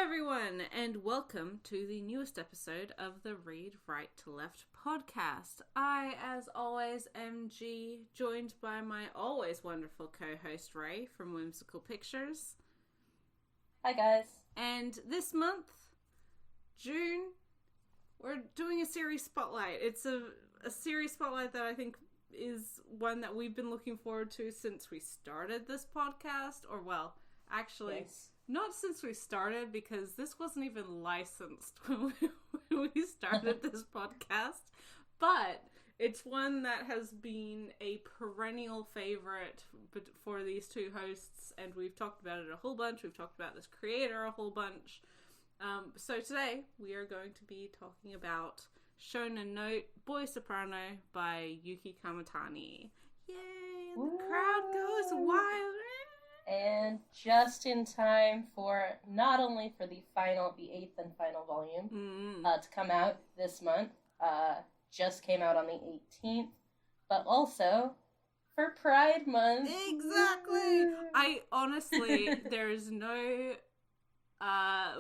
everyone, and welcome to the newest episode of the Read Right to Left podcast. I, as always, am G, joined by my always wonderful co-host Ray from Whimsical Pictures. Hi guys. And this month, June, we're doing a series spotlight. It's a series spotlight that I think is one that we've been looking forward to since we started this podcast, or well, actually... Yes. Not since we started, because this wasn't even licensed when we started this podcast. But it's one that has been a perennial favorite for these two hosts, and we've talked about it a whole bunch. We've talked about this creator a whole bunch. So today, we are going to be talking about Shonen Note, Boy Soprano by Yuhki Kamatani. Yay! And the crowd goes wild. And just in time for not only for the 8th and final volume to come out this month, just came out on the 18th, but also for Pride Month. Exactly! I honestly, there's no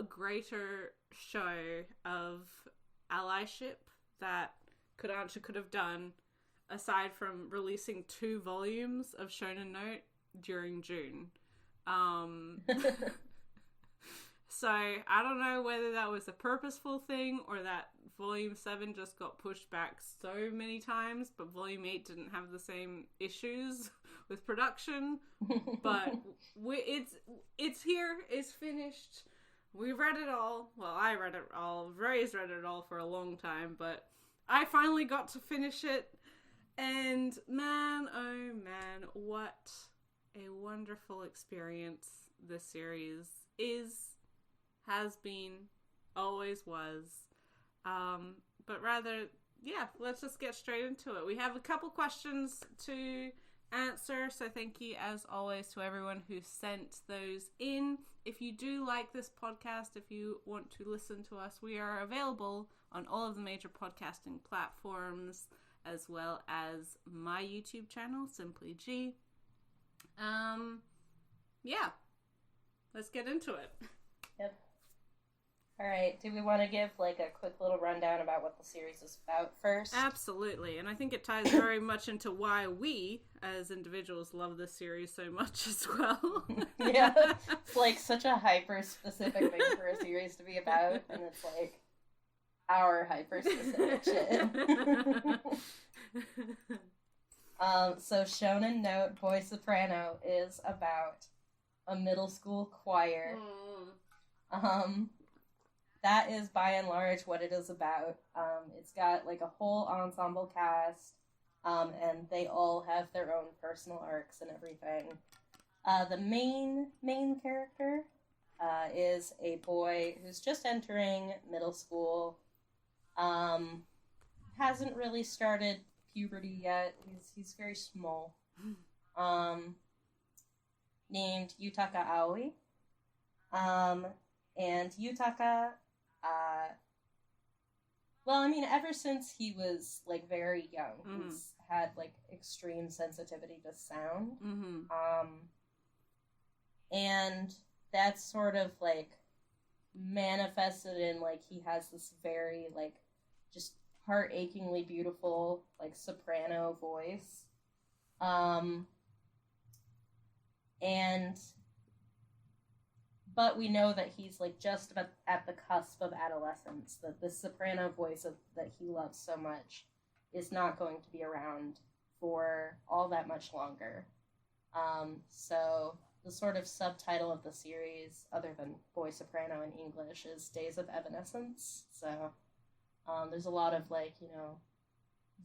greater show of allyship that Kodansha could have done aside from releasing 2 volumes of Shonen Note during June. So I don't know whether that was a purposeful thing or that volume 7 just got pushed back so many times, but volume 8 didn't have the same issues with production. But it's here, it's finished. We read it all. Well, I read it all. Ray's read it all for a long time, but I finally got to finish it. And man, oh man, what a wonderful experience this series has been, always was. But rather, yeah, let's just get straight into it. We have a couple questions to answer, so thank you as always to everyone who sent those in. If you do like this podcast, if you want to listen to us, we are available on all of the major podcasting platforms, as well as my YouTube channel, Simply G. Yeah. Let's get into it. Yep. Alright, do we want to give, like, a quick little rundown about what the series is about first? Absolutely, and I think it ties very much into why we, as individuals, love this series so much as well. Yeah, it's, like, such a hyper-specific thing for a series to be about, and it's, like, our hyper-specific shit. So Shonen Note, Boy Soprano is about a middle school choir. That is by and large what it is about. It's got like a whole ensemble cast, and they all have their own personal arcs and everything. The main character is a boy who's just entering middle school. Hasn't really started puberty yet. He's very small. Named Yutaka Aoi. And Yutaka, well, I mean, ever since he was, like, very young, he's had, like, extreme sensitivity to sound. And that's sort of, like, manifested in, like, he has this very, like, just heart-achingly beautiful, like, soprano voice. But we know that he's, like, just about at the cusp of adolescence, that this soprano voice that he loves so much is not going to be around for all that much longer. So the sort of subtitle of the series, other than Boy Soprano in English, is Days of Evanescence. So there's a lot of, like, you know,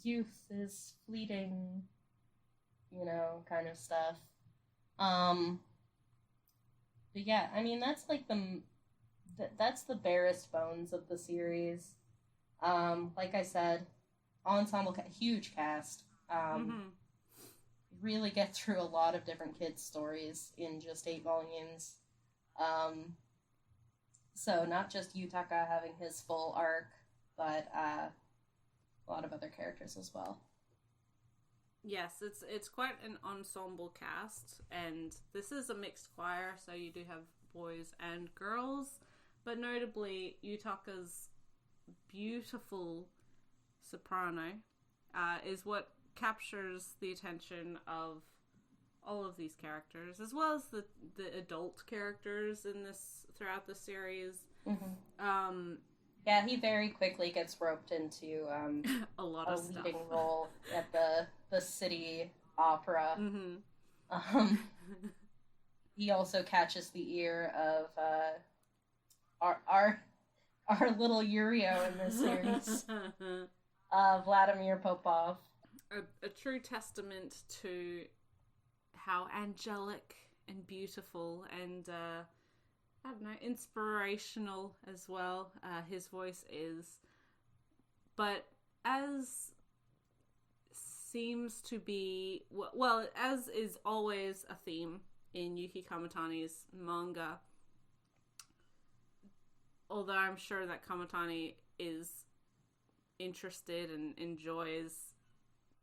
youth is fleeting, you know, kind of stuff. But yeah, I mean, that's like that's the barest bones of the series. Like I said, ensemble, huge cast. Really get through a lot of different kids' stories in just 8 volumes. So not just Yutaka having his full arc, but a lot of other characters as well. Yes, it's quite an ensemble cast, and this is a mixed choir, so you do have boys and girls. But notably, Yutaka's beautiful soprano is what captures the attention of all of these characters, as well as the adult characters in this throughout the series. Mm-hmm. Yeah, he very quickly gets roped into a lot of stuff. leading role at the city opera. Mm-hmm. He also catches the ear of our little Yurio in this series, Vladimir Popov. A true testament to how angelic and beautiful and I don't know, inspirational as well his voice is. But as seems to be, well, as is always a theme in Yuhki Kamatani's manga, although I'm sure that Kamatani is interested and enjoys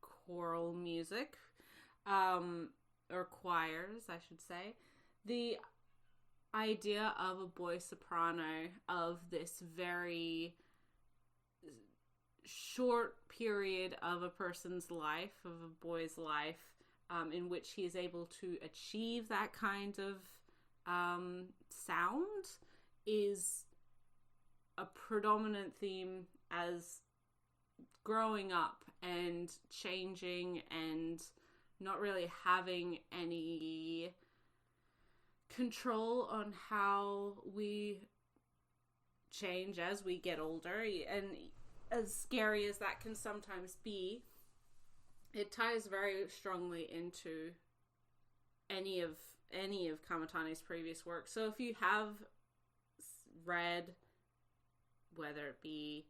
choral music, or choirs, I should say, the idea of a boy soprano of this very short period of a person's life, of a boy's life, in which he is able to achieve that kind of sound, is a predominant theme as growing up and changing and not really having any control on how we change as we get older. And as scary as that can sometimes be, it ties very strongly into any of Kamatani's previous work. So if you have read, whether it be,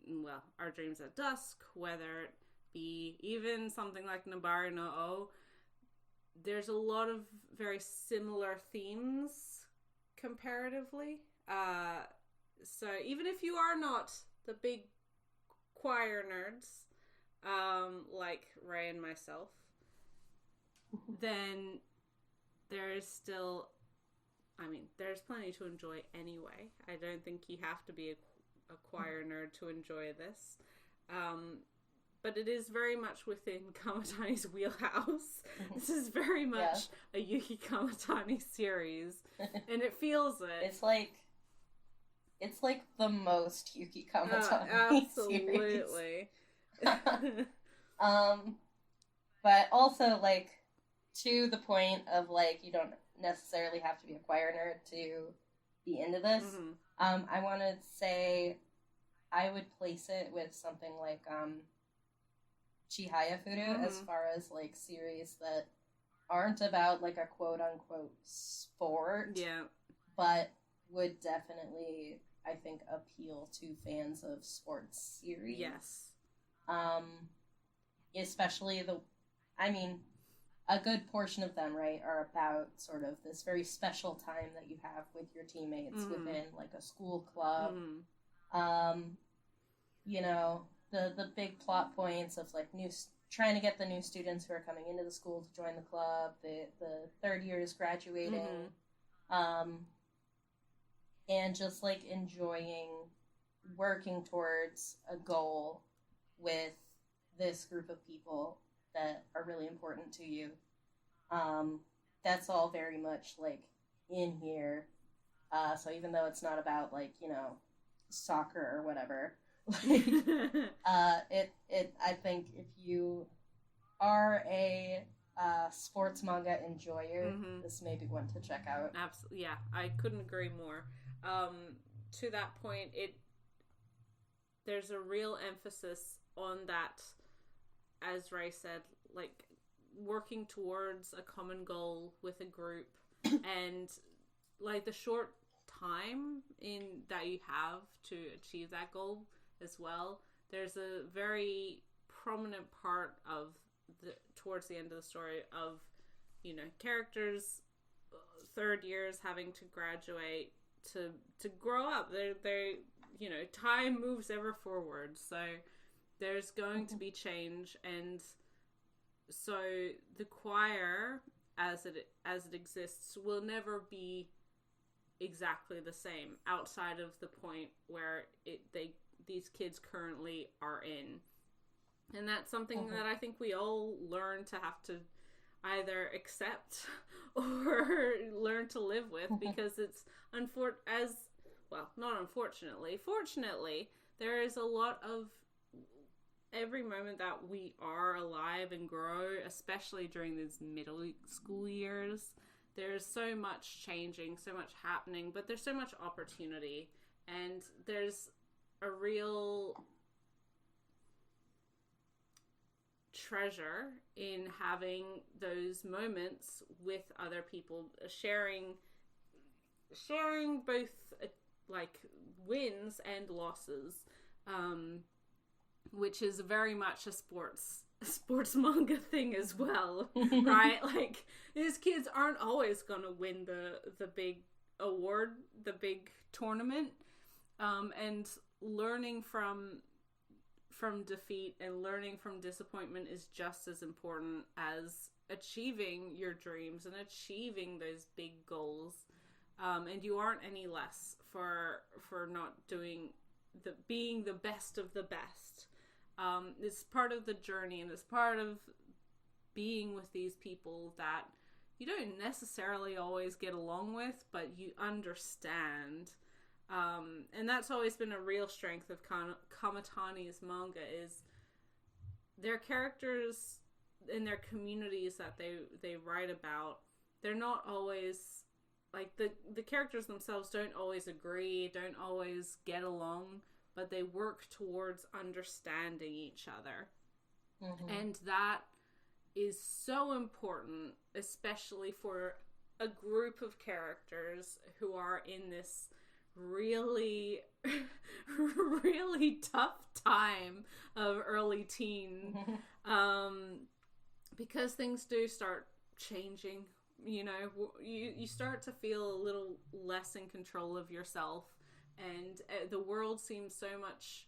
well, Our Dreams at Dusk, whether it be even something like Nabari no O, there's a lot of very similar themes comparatively. So even if you are not the big choir nerds, like Ray and myself, then there is still, I mean, there's plenty to enjoy anyway. I don't think you have to be a choir nerd to enjoy this. But it is very much within Kamatani's wheelhouse. This is very much a Yuhki Kamatani series, and it feels it. It's like the most Yuhki Kamatani absolutely. Series. But also, like, to the point of, like, you don't necessarily have to be a choir nerd to be into this. Mm-hmm. I want to say I would place it with something like Chihaya Furu, mm-hmm. as far as, like, series that aren't about, like, a quote-unquote sport. Yeah. But would definitely, I think, appeal to fans of sports series. Yes. Especially a good portion of them, right, are about sort of this very special time that you have with your teammates, mm-hmm. within, like, a school club. Mm-hmm. You know, the big plot points of, like, trying to get the new students who are coming into the school to join the club, the third years graduating, mm-hmm. And just, like, enjoying working towards a goal with this group of people that are really important to you. That's all very much, like, in here. So even though it's not about, like, you know, soccer or whatever, like, I think if you are a sports manga enjoyer, mm-hmm. this may be one to check out. Absolutely, yeah, I couldn't agree more. To that point, there's a real emphasis on that, as Ray said, like, working towards a common goal with a group, and, like, the short time that you have to achieve that goal as well. There's a very prominent part of towards the end of the story of, you know, characters third years having to graduate to grow up. They you know, time moves ever forward, so there's going to be change, and so the choir as it exists will never be exactly the same outside of the point where these kids currently are in. And that's something that I think we all learn to have to either accept or learn to live with, because it's not unfortunately, fortunately, there is a lot of every moment that we are alive and grow, especially during these middle school years, there's so much changing, so much happening, but there's so much opportunity, and there's a real treasure in having those moments with other people, sharing both like wins and losses, which is very much a sports manga thing as well, right? Like, these kids aren't always gonna win the big award, the big tournament, and learning from defeat and learning from disappointment is just as important as achieving your dreams and achieving those big goals. And you aren't any less for not being the best of the best. It's part of the journey, and it's part of being with these people that you don't necessarily always get along with, but you understand. And that's always been a real strength of Kamatani's manga, is their characters and their communities that they write about. They're not always, like, the characters themselves don't always agree, don't always get along, but they work towards understanding each other. And that is so important, especially for a group of characters who are in this really, really tough time of early teen, because things do start changing. You know, you start to feel a little less in control of yourself, and the world seems so much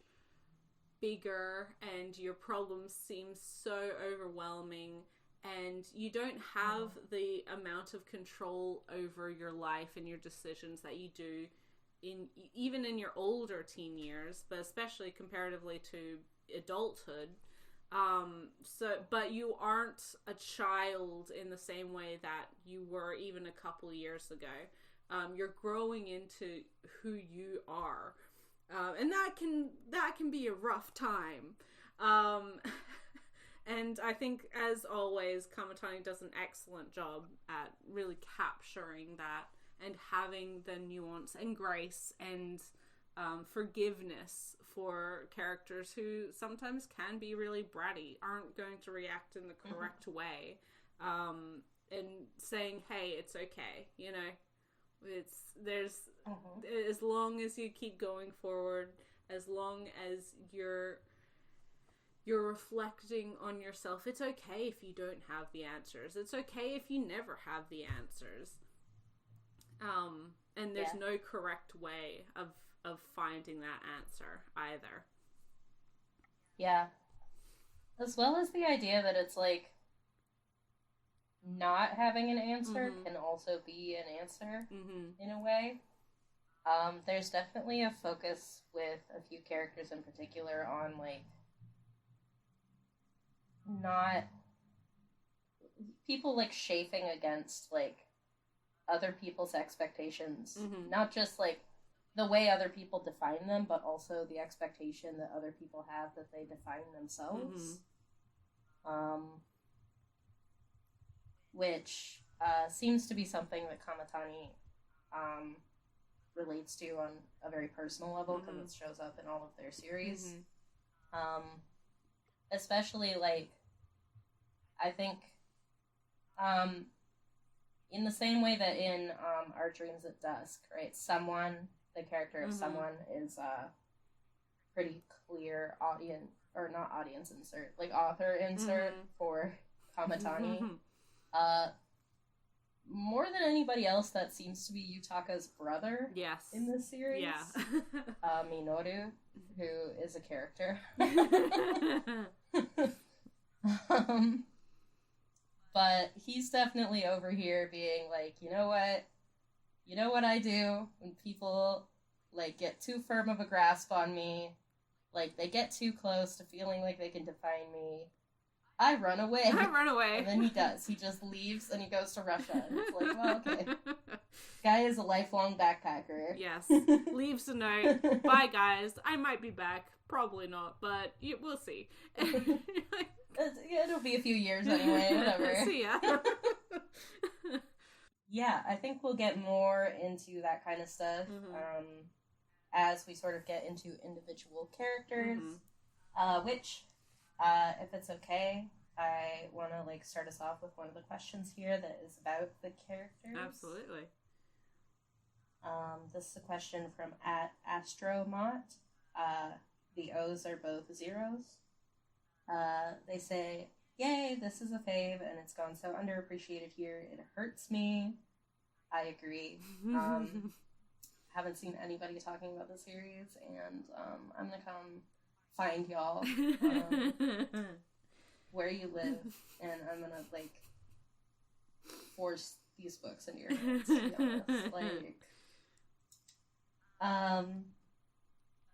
bigger, and your problems seem so overwhelming, and you don't have the amount of control over your life and your decisions that you do even in your older teen years, but especially comparatively to adulthood. But you aren't a child in the same way that you were even a couple years ago. You're growing into who you are. And that can be a rough time. And I think, as always, Kamatani does an excellent job at really capturing that and having the nuance and grace and forgiveness for characters who sometimes can be really bratty, aren't going to react in the correct way, and saying, hey, it's okay, you know, as long as you keep going forward, as long as you're reflecting on yourself, it's okay if you don't have the answers, it's okay if you never have the answers, and there's no correct way of finding that answer either. Yeah. As well as the idea that it's like, not having an answer can also be an answer in a way. There's definitely a focus with a few characters in particular on, like, not people, like, chafing against, like, other people's expectations, not just, like, the way other people define them, but also the expectation that other people have that they define themselves. Which seems to be something that Kamatani relates to on a very personal level, because it shows up in all of their series. Especially, like, I think in the same way that in Our Dreams at Dusk, right, the character of someone is a pretty clear audience insert, like author insert for Kamatani. More than anybody else, that seems to be Yutaka's brother in this series. Minoru, who is a character. But he's definitely over here being like, you know what? You know what I do when people, like, get too firm of a grasp on me, like, they get too close to feeling like they can define me. I run away. I run away. And then he does. He just leaves and he goes to Russia. And it's like, well, okay. Guy is a lifelong backpacker. Yes. Leaves a note. Bye, guys. I might be back. Probably not, but we'll see. It'll be a few years anyway. Whatever. See ya. Yeah, I think we'll get more into that kind of stuff as we sort of get into individual characters. Which, if it's okay, I want to like start us off with one of the questions here that is about the characters. Absolutely. This is a question from @Astromont. The O's are both zeros. They say, "Yay, this is a fave, and it's gone so underappreciated here. It hurts me." I agree. Haven't seen anybody talking about the series, and I'm gonna come find y'all where you live, and I'm gonna like force these books into your hands. To be honest.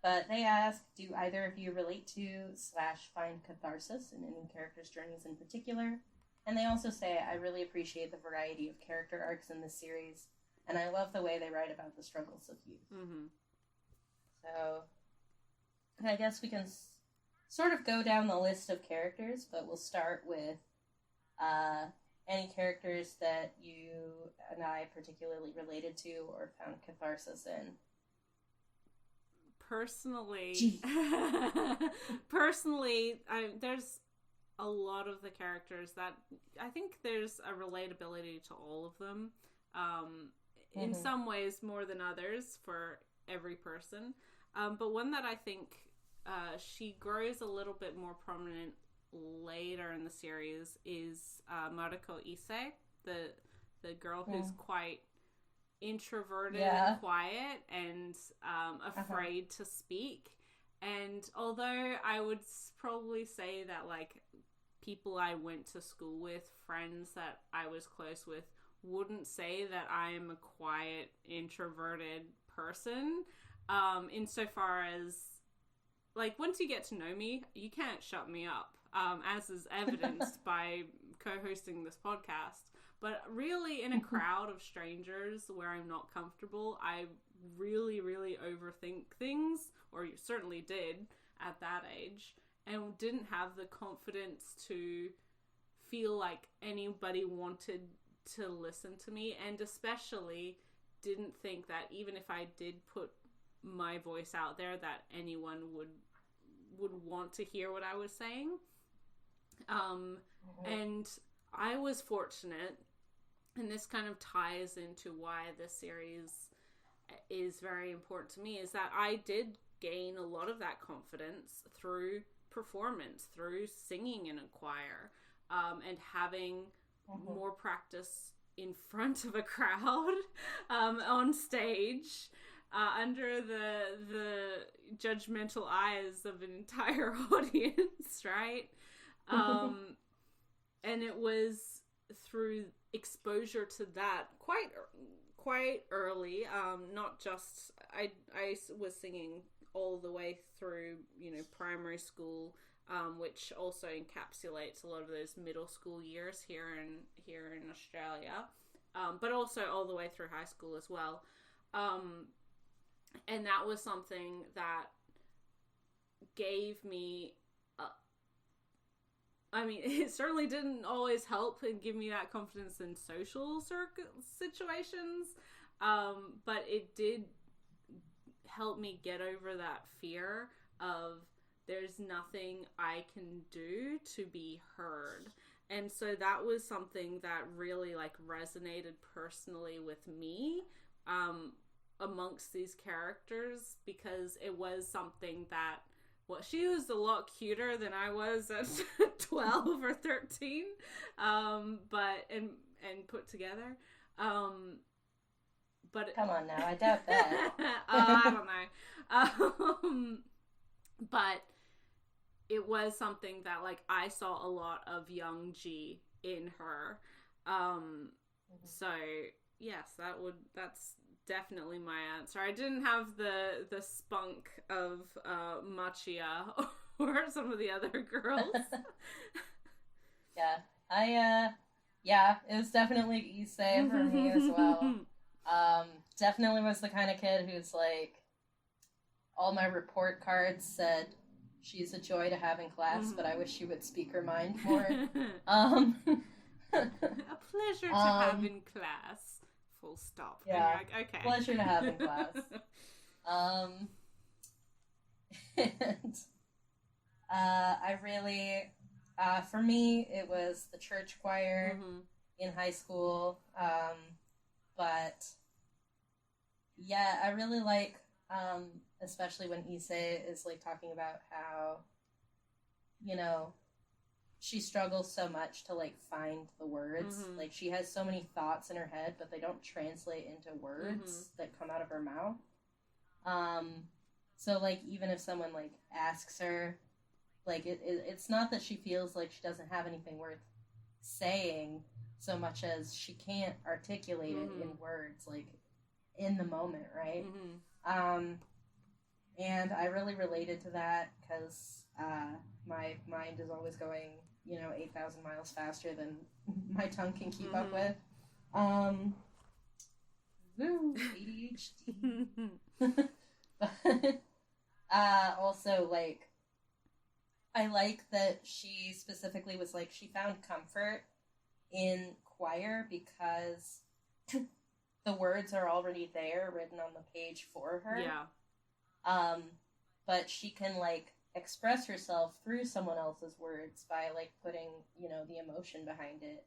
But they ask, do either of you relate to / find catharsis in any characters' journeys in particular? And they also say, I really appreciate the variety of character arcs in this series, and I love the way they write about the struggles of youth. So, I guess we can sort of go down the list of characters, but we'll start with any characters that you and I particularly related to or found catharsis in. Personally, there's a lot of the characters that I think there's a relatability to all of them. In some ways more than others for every person. But one that I think she grows a little bit more prominent later in the series is Mariko Ise, the girl who's quite introverted and quiet and afraid to speak. And although I would probably say that like people I went to school with, friends that I was close with, wouldn't say that I'm a quiet, introverted person, insofar as like once you get to know me, you can't shut me up, as is evidenced by co-hosting this podcast. But really, in a crowd of strangers where I'm not comfortable, I really, really overthink things, or you certainly did at that age, and didn't have the confidence to feel like anybody wanted to listen to me, and especially didn't think that even if I did put my voice out there, that anyone would want to hear what I was saying. And I was fortunate, and this kind of ties into why this series is very important to me, is that I did gain a lot of that confidence through performance, through singing in a choir, and having more practice in front of a crowd, on stage, under the judgmental eyes of an entire audience, right? And it was through exposure to that quite early. Not just I was singing all the way through, primary school, which also encapsulates a lot of those middle school years here in Australia, but also all the way through high school as well. And that was something that gave me it certainly didn't always help and give me that confidence in social situations, but it did help me get over that fear of there's nothing I can do to be heard. And so that was something that really resonated personally with me amongst these characters, because it was something that, well, she was a lot cuter than I was at 12 or 13, but put together. But come on now, I doubt that. I don't know. But it was something that I saw a lot of young G in her. So yes, that's definitely my answer. I didn't have the spunk of Machia or some of the other girls. Yeah, it was definitely Issei for me as well. Definitely was the kind of kid who's like, all my report cards said, she's a joy to have in class, but I wish she would speak her mind more. A pleasure to have in class. Full stop. Yeah. Like, okay. Pleasure to have in class. And I really, for me, it was the church choir in high school. But yeah, I really like, especially when Issei is like talking about how, you know, she struggles so much to like find the words. Like she has so many thoughts in her head, but they don't translate into words that come out of her mouth. So like even if someone like asks her, like it's not that she feels like she doesn't have anything worth saying so much as she can't articulate it in words, like in the moment, right? And I really related to that because my mind is always going, 8,000 miles faster than my tongue can keep up with. Woo, ADHD. But also, like, I like that she specifically was like, she found comfort in choir because the words are already there, written on the page for her. Yeah. But she can, like, express herself through someone else's words by, like, putting, the emotion behind it,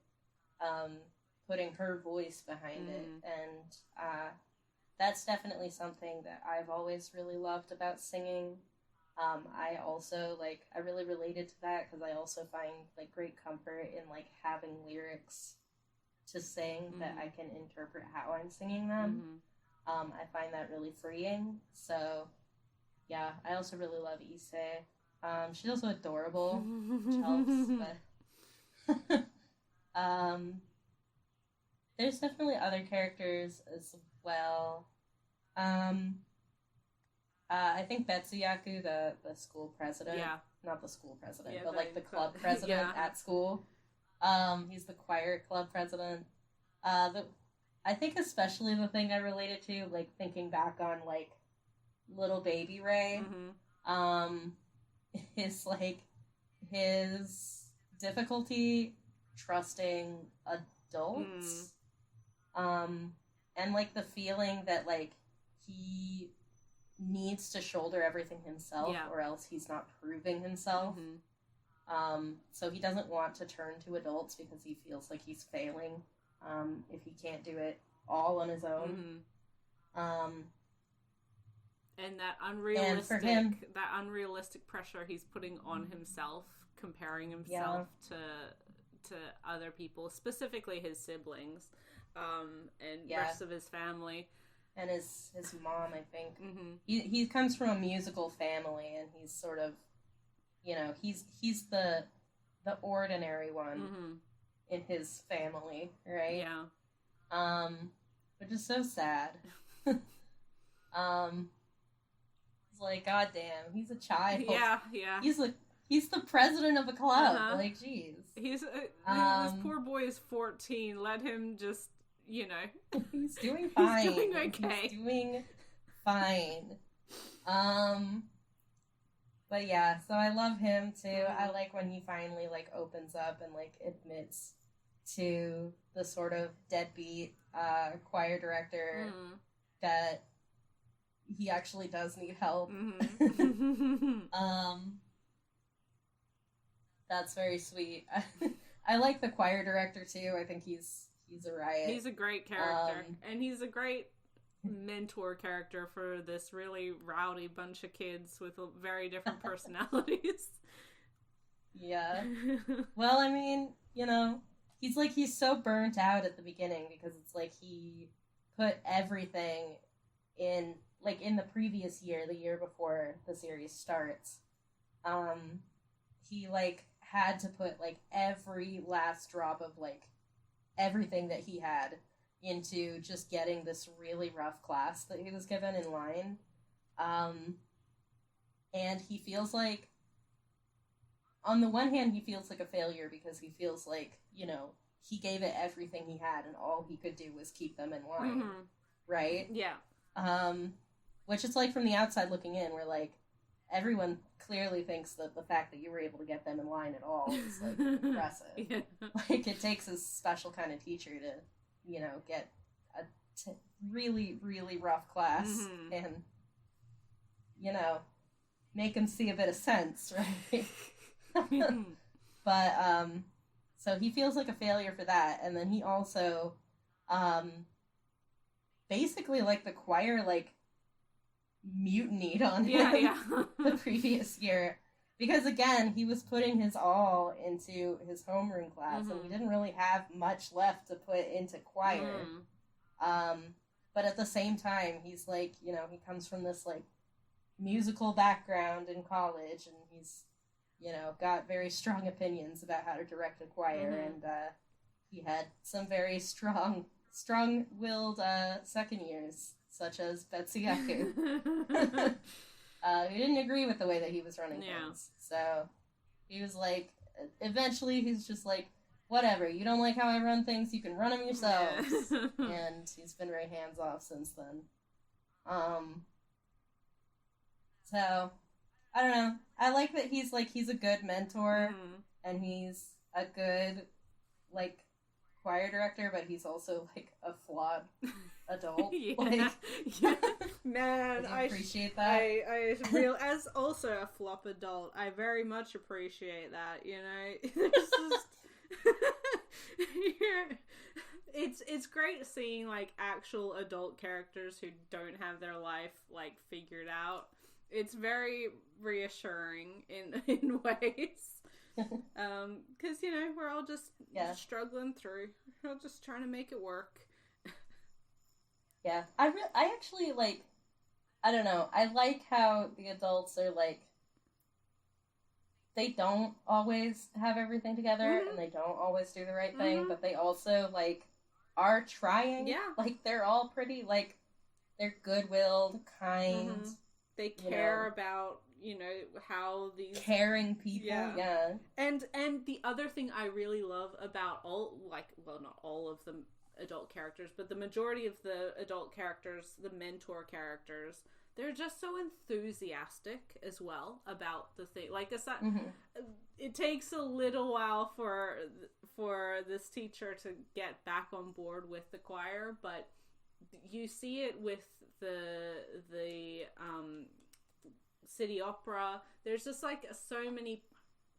putting her voice behind it, and that's definitely something that I've always really loved about singing. I also, like, I really related to that because I also find, like, great comfort in, like, having lyrics to sing that I can interpret how I'm singing them. I find that really freeing, so... Yeah, I also really love Issei. She's also adorable, which helps, but... there's definitely other characters as well. I think Betsuyaku, the school president... Yeah. Not the school president, Yeah, but, like, the club president at school. He's the choir club president. I think especially the thing I related to, like, thinking back on, like, little baby Ray, is like his difficulty trusting adults, and like the feeling that like he needs to shoulder everything himself, or else he's not proving himself. So he doesn't want to turn to adults because he feels like he's failing if he can't do it all on his own. And that unrealistic pressure he's putting on himself, comparing himself to other people, specifically his siblings, and rest of his family. And his mom, I think. He comes from a musical family, and he's sort of, he's the ordinary one in his family, right? Yeah. Which is so sad. Like, goddamn, he's a child. Yeah. He's the president of a club. Like, jeez. This poor boy is 14. Let him just, He's doing fine. He's doing okay. He's doing fine. But yeah, so I love him too. I like when he finally like opens up and like admits to the sort of deadbeat choir director that he actually does need help. That's very sweet. I like the choir director too. I think he's a riot. He's a great character, and he's a great mentor character for this really rowdy bunch of kids with very different personalities. Yeah. Well, I mean, he's so burnt out at the beginning because it's like he put everything in, like, in the previous year, the year before the series starts. He, like, had to put, like, every last drop of, like, everything that he had into just getting this really rough class that he was given in line. And he feels like, on the one hand, he feels like a failure because he feels like, you know, he gave it everything he had and all he could do was keep them in line, right? Yeah. Which is like, from the outside looking in, we're like, everyone clearly thinks that the fact that you were able to get them in line at all is, like, impressive. Yeah. Like, it takes a special kind of teacher to, you know, get a really, really rough class and, you know, make them see a bit of sense, right? But, so he feels like a failure for that, and then he also, basically, like, the choir, like, mutinied on him the previous year. Because, again, he was putting his all into his homeroom class, and he didn't really have much left to put into choir. But at the same time, he's, like, you know, he comes from this, like, musical background in college, and he's, you know, got very strong opinions about how to direct a choir, and he had some very strong-willed second years, such as Betsy Yaku, who didn't agree with the way that he was running things. So he was like, eventually he's just like, whatever, you don't like how I run things, you can run them yourselves. And he's been very hands-off since then. So, I don't know. I like that he's a good mentor, and he's a good, like, choir director, but he's also, like, a flawed adult. Man, I appreciate that. As also a flop adult, I very much appreciate that, you know? There's just... It's great seeing, like, actual adult characters who don't have their life, like, figured out. It's very reassuring in ways. Because, you know, we're all just struggling through. We're all just trying to make it work. Yeah. I actually, like, I don't know. I like how the adults are, like, they don't always have everything together, and they don't always do the right thing, but they also, like, are trying. Yeah. Like, they're all pretty, like, they're good-willed, kind. They care about, you know, how these... Caring people, yeah. And the other thing I really love about all, like, well, not all of the adult characters, but the majority of the adult characters, the mentor characters, they're just so enthusiastic as well about the thing. Like, it's not, it takes a little while for this teacher to get back on board with the choir, but you see it with the city opera. There's just, like, so many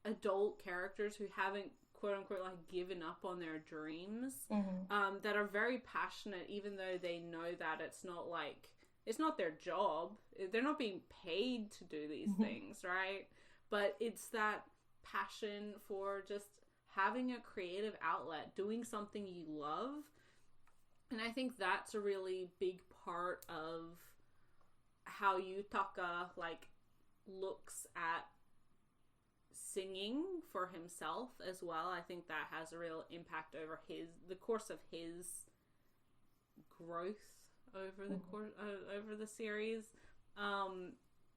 adult characters who haven't, quote unquote, like, given up on their dreams, that are very passionate, even though they know that it's not their job. They're not being paid to do these things, right? But it's that passion for just having a creative outlet, doing something you love. And I think that's a really big part of how Yutaka, like, looks at singing for himself as well. I think that has a real impact over the course of his growth over the over the series.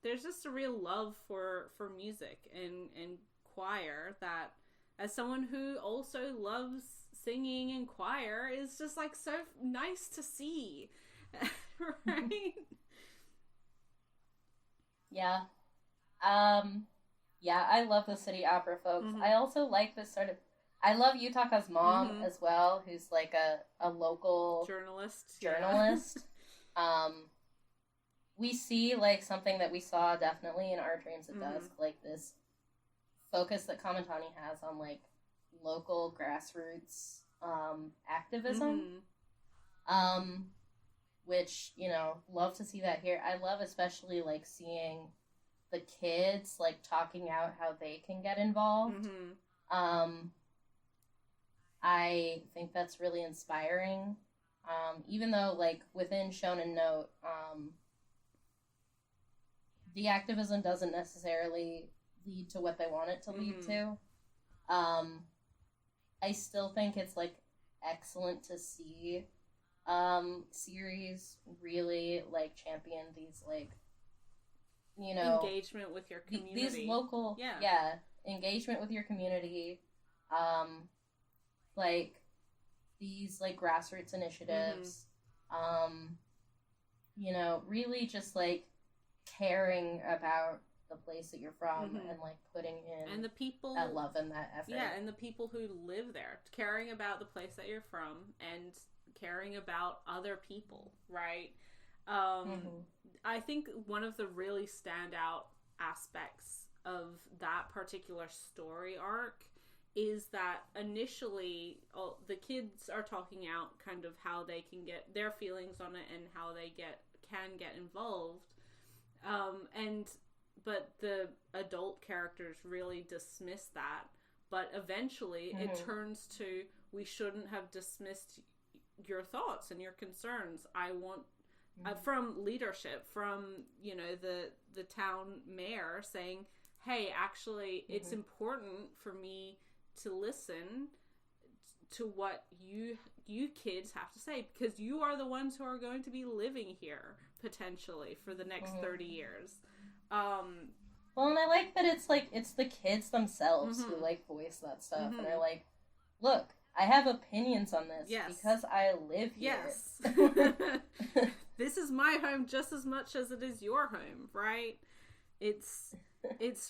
There's just a real love for music and choir that, as someone who also loves singing and choir, is just, like, so nice to see. Right? Yeah. Yeah, I love the city opera, folks. I also like this sort of... I love Yutaka's mom as well, who's, like, a local... Journalist. We see, like, something that we saw definitely in Our Dreams at Dusk, like, this focus that Kamatani has on, like, local grassroots activism. Which, you know, love to see that here. I love especially, like, seeing the kids, like, talking out how they can get involved. I think that's really inspiring. Even though, like, within Shonen Note, the activism doesn't necessarily lead to what they want it to lead to. I still think it's, like, excellent to see series really like champion these like engagement with your community. These local engagement with your community, like these like grassroots initiatives, really just like caring about the place that you're from and like putting in and the people that love and that effort. Yeah, and the people who live there, caring about the place that you're from and caring about other people, right? I think one of the really standout aspects of that particular story arc is that initially the kids are talking out kind of how they can get their feelings on it and how they can get involved, but the adult characters really dismiss that. But eventually it turns to, we shouldn't have dismissed your thoughts and your concerns. I want from leadership, from the town mayor saying, hey, actually it's important for me to listen to what you kids have to say, because you are the ones who are going to be living here potentially for the next 30 years. Well, and I like that it's the kids themselves who like voice that stuff and are like, look, I have opinions on this because I live here. Yes. This is my home just as much as it is your home, right? It's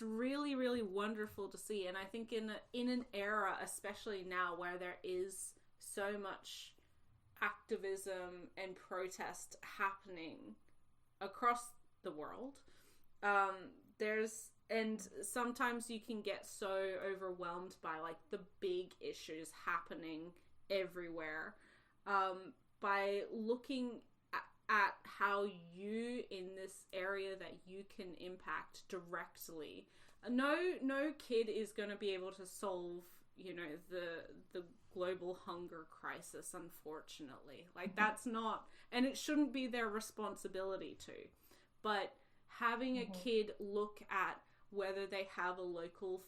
really, really wonderful to see. And I think in an era, especially now, where there is so much activism and protest happening across the world, and sometimes you can get so overwhelmed by like the big issues happening everywhere, by looking at how you in this area that you can impact directly. No kid is going to be able to solve the global hunger crisis, unfortunately. Like, that's not, and it shouldn't be their responsibility to. But having a kid look at whether they have a local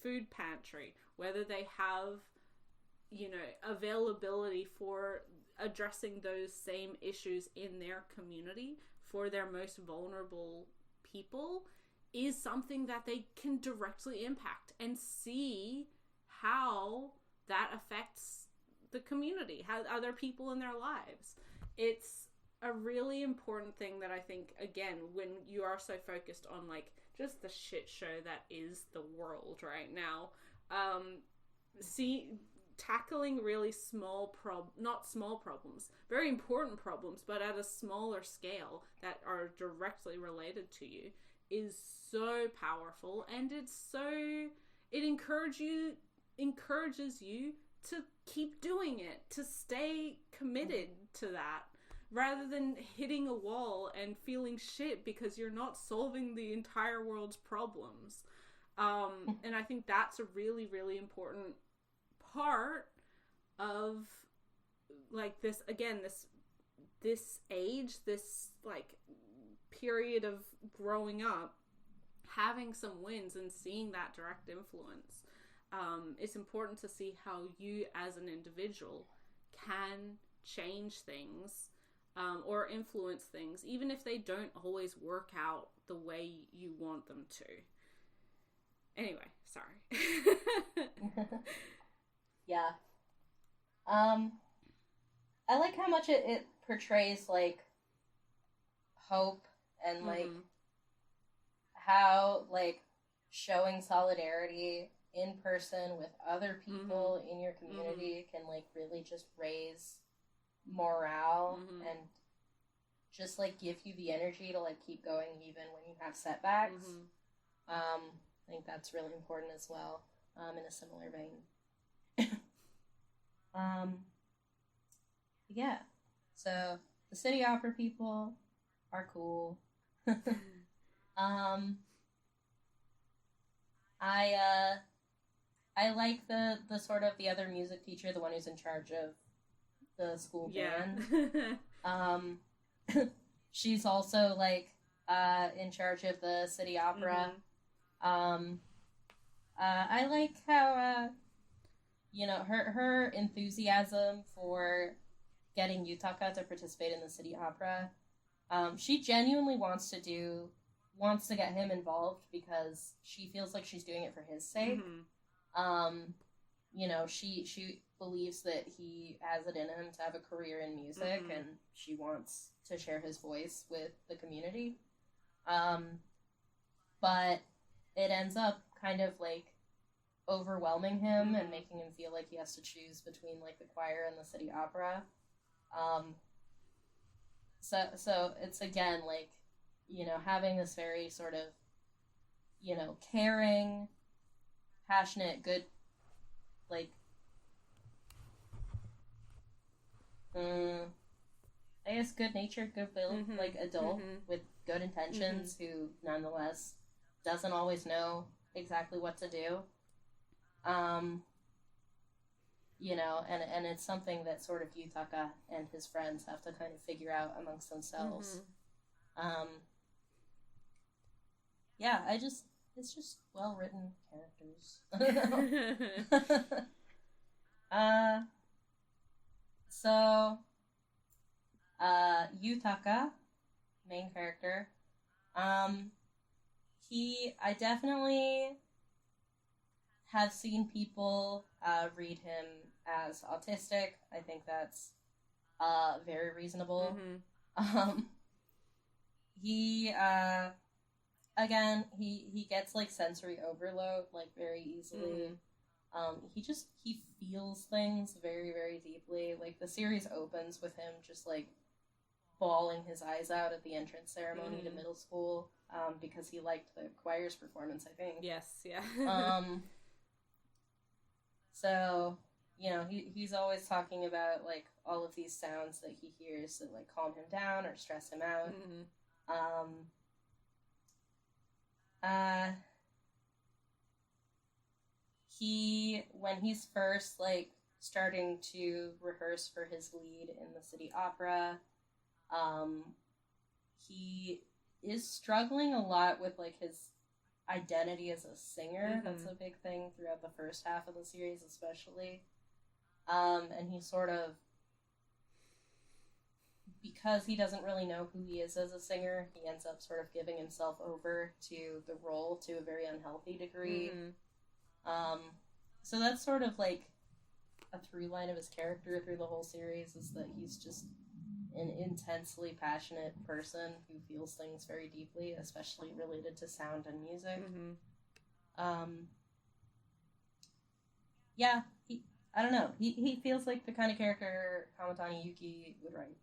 food pantry, whether they have availability for addressing those same issues in their community for their most vulnerable people, is something that they can directly impact and see how that affects the community, how other people in their lives. It's a really important thing that I think, again, when you are so focused on like just the shit show that is the world right now, tackling really not small problems, very important problems, but at a smaller scale that are directly related to you, is so powerful, and it encourages you to keep doing it, to stay committed to that, rather than hitting a wall and feeling shit because you're not solving the entire world's problems. And I think that's a really, really important part of like this age, this like period of growing up, having some wins and seeing that direct influence. It's important to see how you as an individual can change things, or influence things, even if they don't always work out the way you want them to. Anyway, sorry. Yeah. I like how much it portrays, like, hope and, like, how, like, showing solidarity in person with other people in your community can, like, really just raise morale and just, like, give you the energy to, like, keep going even when you have setbacks. I think that's really important as well, in a similar vein. Yeah. So the City Opera people are cool. I like the sort of the other music teacher, the one who's in charge of the school band. She's also like in charge of the City Opera. I like how her enthusiasm for getting Yutaka to participate in the city opera. She genuinely wants to get him involved because she feels like she's doing it for his sake. You know, she believes that he has it in him to have a career in music, and she wants to share his voice with the community. But it ends up kind of like overwhelming him and making him feel like he has to choose between like the choir and the city opera. So it's again like, you know, having this very sort of, you know, caring, passionate, good, like, I guess good-natured, good-willed, like, adult with good intentions who, nonetheless, doesn't always know exactly what to do. You know, and it's something that sort of Yutaka and his friends have to kind of figure out amongst themselves. Yeah, it's just well-written characters. So, Yutaka, main character, I definitely have seen people, read him as autistic. I think that's, very reasonable. He, again, he gets, like, sensory overload, like, very easily. He feels things very, very deeply. Like, the series opens with him just, like, bawling his eyes out at the entrance ceremony to middle school, because he liked the choir's performance, I think. Yes, yeah. So, you know, he's always talking about, like, all of these sounds that he hears that, like, calm him down or stress him out. When he's first, like, starting to rehearse for his lead in the city opera, he is struggling a lot with, like, his identity as a singer. That's a big thing throughout the first half of the series, especially. And he sort of, because he doesn't really know who he is as a singer, he ends up sort of giving himself over to the role to a very unhealthy degree. So that's sort of like a through line of his character through the whole series, is that he's just an intensely passionate person who feels things very deeply, especially related to sound and music. Yeah, I don't know. He feels like the kind of character Kamatani Yuki would write.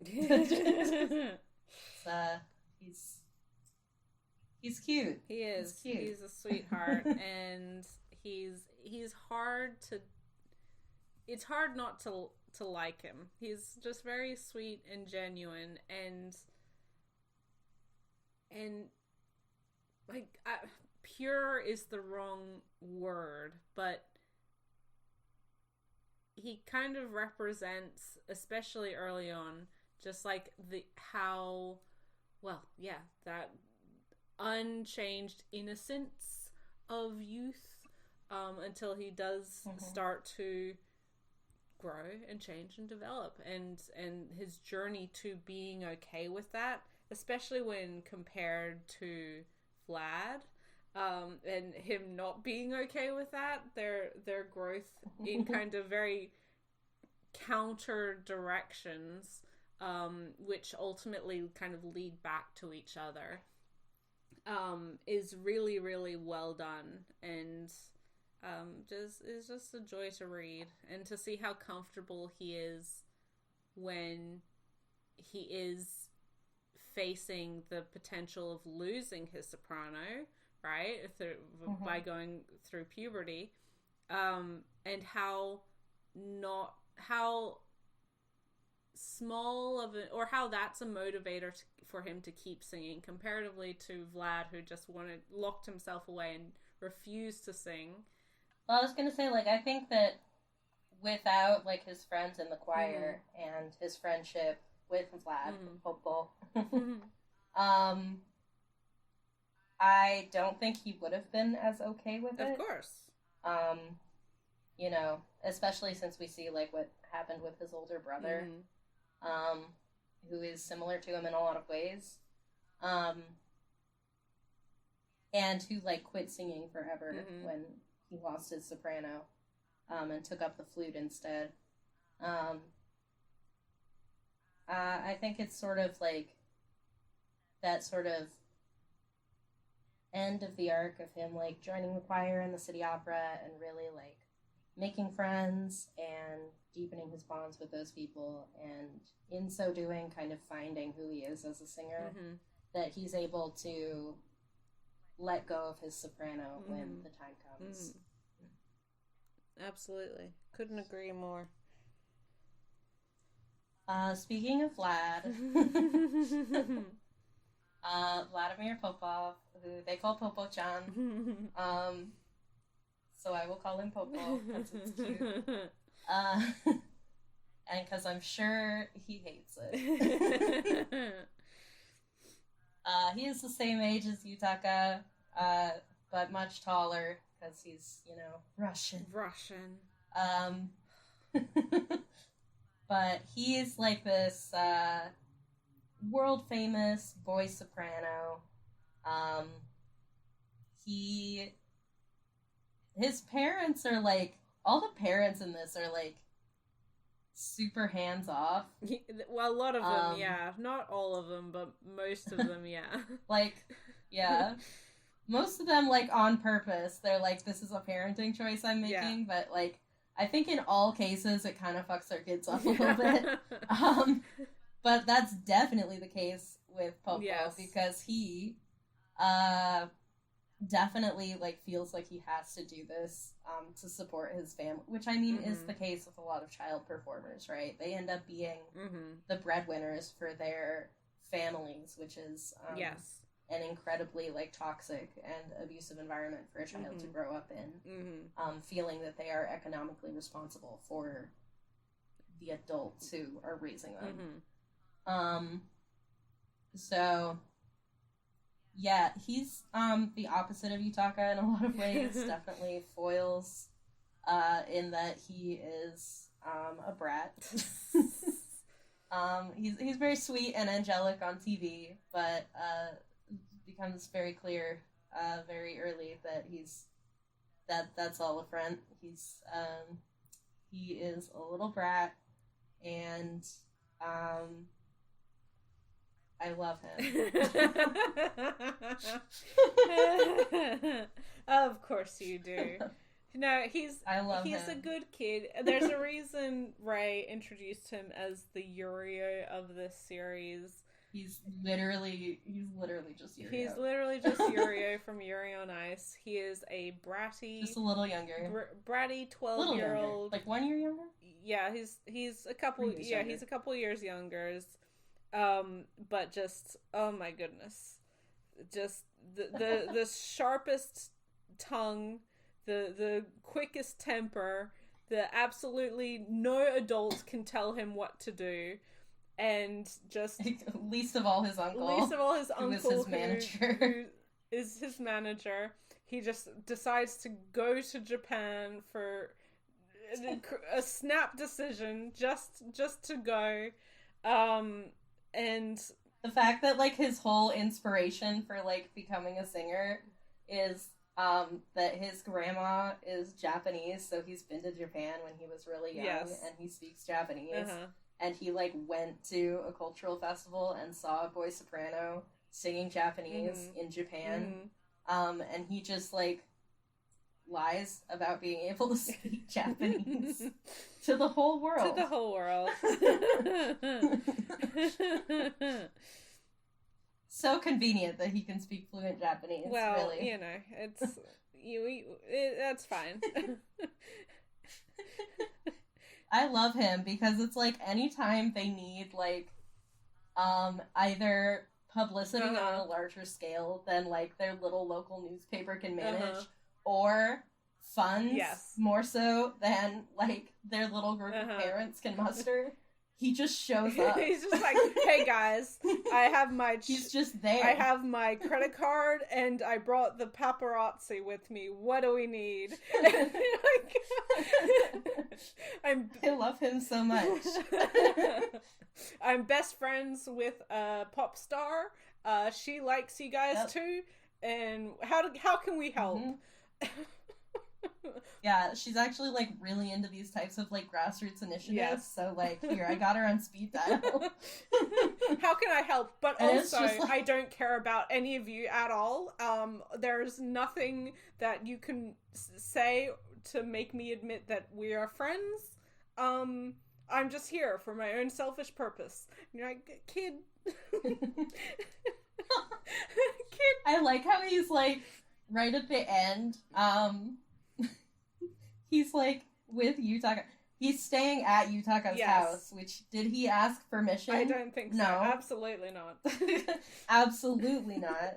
He's cute. He is. He's cute. He's a sweetheart, and he's hard to. It's hard not to like him. He's just very sweet and genuine, and like pure is the wrong word, but he kind of represents, especially early on, just like that unchanged innocence of youth, until he does start to grow and change and develop, and his journey to being okay with that, especially when compared to Vlad, and him not being okay with that, their growth in kind of very counter directions, which ultimately kind of lead back to each other, is really, really well done, and is just a joy to read, and to see how comfortable he is when he is facing the potential of losing his soprano, right, by going through puberty, and how small of a, or how that's a motivator for him to keep singing, comparatively to Vlad, who just locked himself away and refused to sing. Well, I was gonna say, like, I think that without, like, his friends in the choir and his friendship with Vlad, Popo, I don't think he would have been as okay with it. Of course. You know, especially since we see, like, what happened with his older brother. who is similar to him in a lot of ways, and who like quit singing forever when he lost his soprano, and took up the flute instead. I think it's sort of like that sort of end of the arc of him like joining the choir in the city opera and really like making friends and deepening his bonds with those people, and in so doing kind of finding who he is as a singer, that he's able to let go of his soprano when the time comes. Absolutely. Couldn't agree more. Speaking of Vlad, Vladimir Popov, who they call Popo-chan, so I will call him Popo, because it's cute. And because I'm sure he hates it. He is the same age as Yutaka, but much taller, because he's, Russian. But he is like this world-famous boy soprano. His parents are like, all the parents in this are like super hands-off. Well, a lot of them, yeah. Not all of them, but most of them, yeah. Like, yeah. Most of them, like, on purpose. They're like, this is a parenting choice I'm making, but, like, I think in all cases it kind of fucks their kids up a little bit. But that's definitely the case with Popo, because he definitely like feels like he has to do this to support his family, which I mean is the case with a lot of child performers, right? They end up being the breadwinners for their families, which is an incredibly like toxic and abusive environment for a child to grow up in, feeling that they are economically responsible for the adults who are raising them. So yeah, he's the opposite of Yutaka in a lot of ways. Definitely foils in that he is a brat. He's very sweet and angelic on TV, but becomes very clear very early that that's all a front. He is a little brat, and I love him. Of course you do. No, he's him. A good kid. There's a reason Ray introduced him as the Yurio of this series. He's literally just Yurio. He's literally just Yurio from Yuri on Ice. He is a bratty, just a little younger, bratty 12-year-old, like 1 year younger. Yeah, he's a couple. Yeah, he's a couple years younger. But just, oh my goodness, just the sharpest tongue, the quickest temper, the absolutely no adult can tell him what to do, and just least of all his uncle, who is his manager. Who is his manager. He just decides to go to Japan for a snap decision, just to go, and the fact that like his whole inspiration for like becoming a singer is that his grandma is Japanese, so he's been to Japan when he was really young, and he speaks Japanese, and he like went to a cultural festival and saw a boy soprano singing Japanese in Japan, and he just like lies about being able to speak Japanese to the whole world. So convenient that he can speak fluent Japanese. Well, really. It's that's fine. I love him because it's like anytime they need like either publicity on a larger scale than like their little local newspaper can manage, or funds more so than like their little group of parents can muster, he just shows up. He's just like, hey guys, I have my... He's just there. I have my credit card, and I brought the paparazzi with me. What do we need? I love him so much. I'm best friends with a pop star. She likes you guys too. And how can we help? Yeah, she's actually like really into these types of like grassroots initiatives. Yes. So like, here, I got her on speed dial. How can I help? But and also, like... I don't care about any of you at all. There's nothing that you can say to make me admit that we are friends. I'm just here for my own selfish purpose. And you're like, kid. Kid. I like how he's like, right at the end, he's like with Yutaka. He's staying at Yutaka's house, which, did he ask permission? I don't think so. No. Absolutely not. Absolutely not.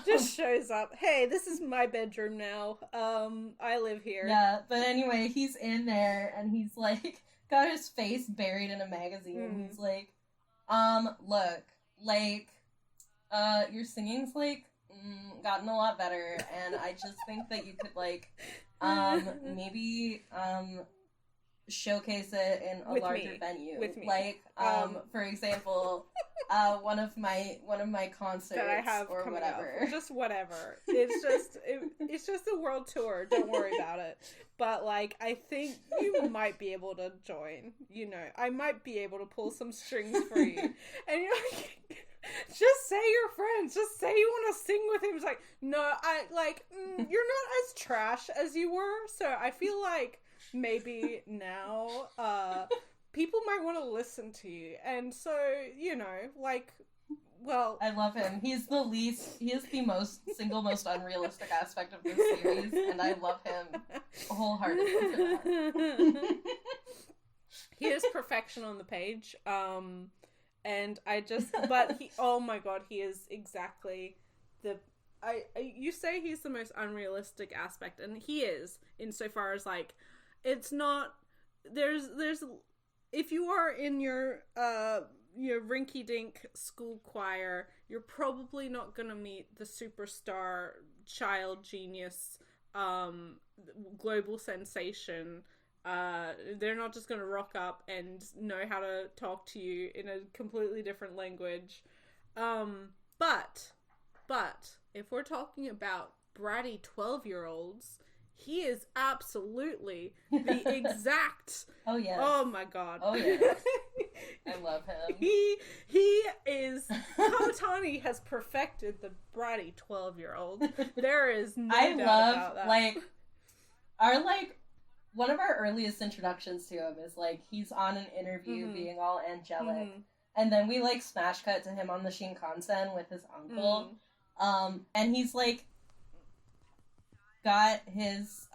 Just shows up. Hey, this is my bedroom now. I live here. Yeah, but anyway, he's in there and he's like got his face buried in a magazine. He's like, look, like, your singing's like gotten a lot better, and I just think that you could like maybe showcase it in a larger venue. With me. Like, for example, one of my concerts that I have or whatever. Up. Just whatever. It's just a world tour. Don't worry about it. But like, I think you might be able to join. You know, I might be able to pull some strings for you. And you're like, just say you're friends. Just say you want to sing with him. It's like, no, you're not as trash as you were. So I feel like maybe now people might want to listen to you. And so, you know, like, well, I love him. He is the single most unrealistic aspect of this series, and I love him wholeheartedly for that. He is perfection on the page. And but he, oh my god, he is exactly you say he's the most unrealistic aspect, and he is, insofar as like, it's not, there's, if you are in your rinky-dink school choir, you're probably not gonna meet the superstar, child genius, global sensation. They're not just gonna rock up and know how to talk to you in a completely different language. But if we're talking about bratty 12-year-olds, he is absolutely the exact... Oh, yeah. Oh, my God. Oh, yeah. I love him. He is... Kamatani has perfected the bratty 12-year-old. There is no doubt about that. One of our earliest introductions to him is, like, he's on an interview being all angelic. And then we, like, smash cut to him on the Shinkansen with his uncle. And he's, like, got his,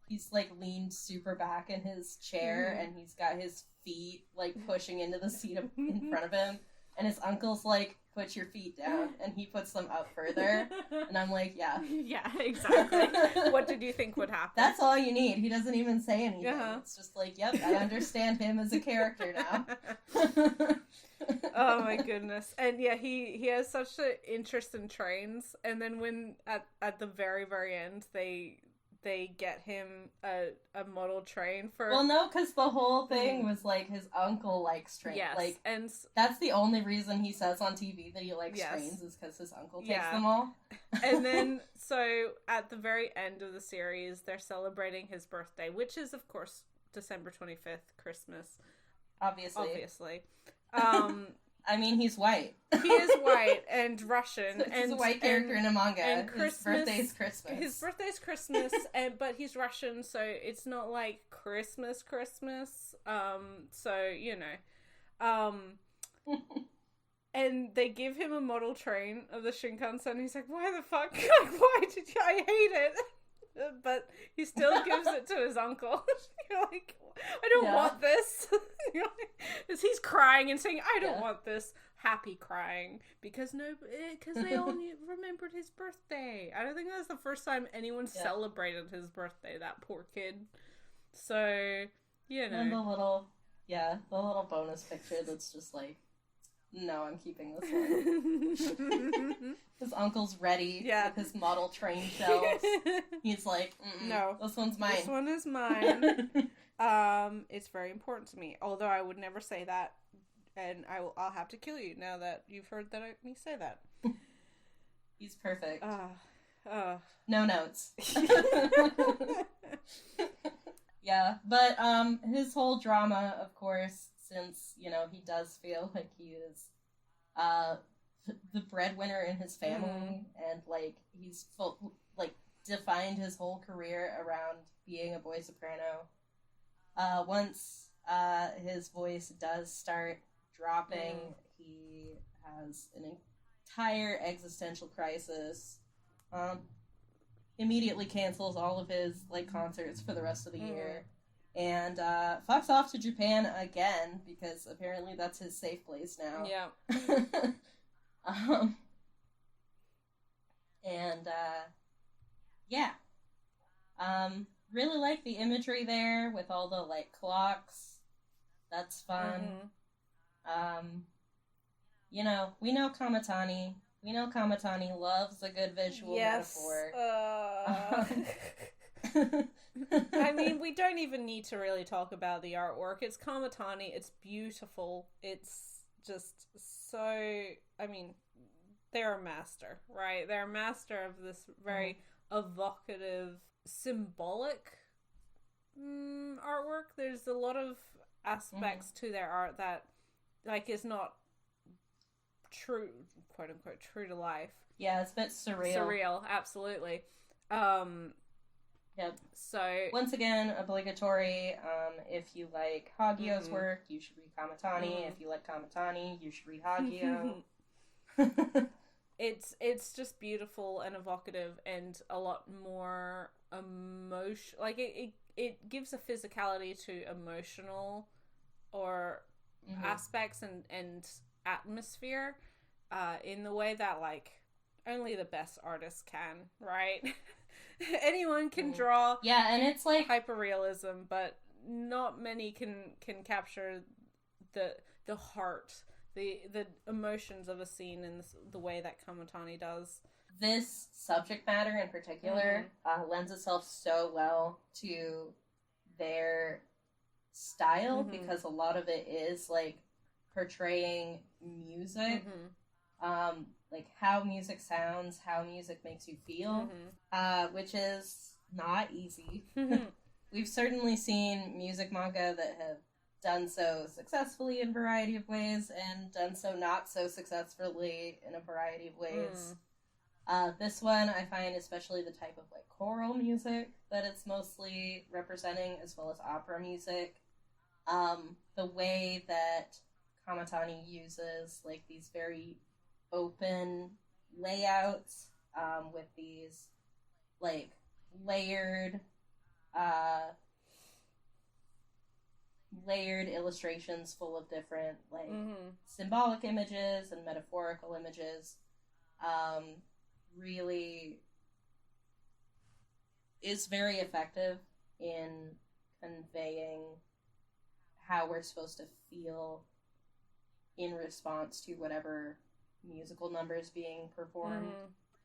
he's, like, leaned super back in his chair, and he's got his feet, like, pushing into the seat in front of him. And his uncle's like, put your feet down, and he puts them up further. And I'm like, yeah. Yeah, exactly. What did you think would happen? That's all you need. He doesn't even say anything. It's just like, yep, I understand him as a character now. Oh my goodness. And yeah, he has such an interest in trains, and then when at the very, very end they get him a model train for... Well, no, because the whole thing was, like, his uncle likes trains. Yes, like, and that's the only reason he says on TV that he likes trains, is because his uncle takes them all. And then, so, at the very end of the series, they're celebrating his birthday, which is, of course, December 25th, Christmas. Obviously. I mean, he's white. He is white and Russian. So he's a white character in a manga. And his birthday's Christmas. His birthday's Christmas, but he's Russian, so it's not like Christmas. So, you know. And they give him a model train of the Shinkansen. He's like, why the fuck? Like, why did you? I hate it. But he still gives it to his uncle. You're like, I don't want this. As he's crying and saying, I don't want this. Happy crying. Because they all remembered his birthday. I don't think that's the first time anyone celebrated his birthday, that poor kid. So, You And know. the little bonus picture that's just like, no, I'm keeping this one. His uncle's ready with his model train shells. He's like, no, this one's mine. This one is mine. It's very important to me. Although I would never say that, and I'll have to kill you now that you've heard me say that. He's perfect. No notes. Yeah, but his whole drama, of course, since, you know, he does feel like he is the breadwinner in his family, and like he's defined his whole career around being a boy soprano. Once his voice does start dropping, he has an entire existential crisis. Immediately cancels all of his concerts for the rest of the year, and fucks off to Japan again because apparently that's his safe place now. Yeah. Yeah. Really like the imagery there with all the clocks. That's fun. You know, we know Kamatani. We know Kamatani loves a good visual metaphor. I mean, we don't even need to really talk about the artwork. It's Kamatani. It's beautiful. It's just so... I mean, they're a master, right? They're a master of this very evocative, symbolic artwork. There's a lot of aspects to their art that, is not true, quote unquote, true to life. Yeah, it's a bit surreal. Surreal, absolutely. Yep. So once again, obligatory. If you like Hagio's work, you should read Kamatani. If you like Kamatani, you should read Hagio. It's just beautiful and evocative and a lot more emotion. It gives a physicality to emotional or aspects and atmosphere in the way that only the best artists can, right? Anyone can draw and it's hyperrealism, but not many can capture the heart, the emotions of a scene in the way that Kamatani does. This subject matter in particular lends itself so well to their style because a lot of it is portraying music, how music sounds, how music makes you feel, which is not easy. We've certainly seen music manga that have done so successfully in a variety of ways and done so not so successfully in a variety of ways. This one, I find especially the type of choral music that it's mostly representing, as well as opera music. The way that Kamatani uses these very open layouts with these layered illustrations full of different symbolic images and metaphorical images really is very effective in conveying how we're supposed to feel in response to whatever musical numbers being performed.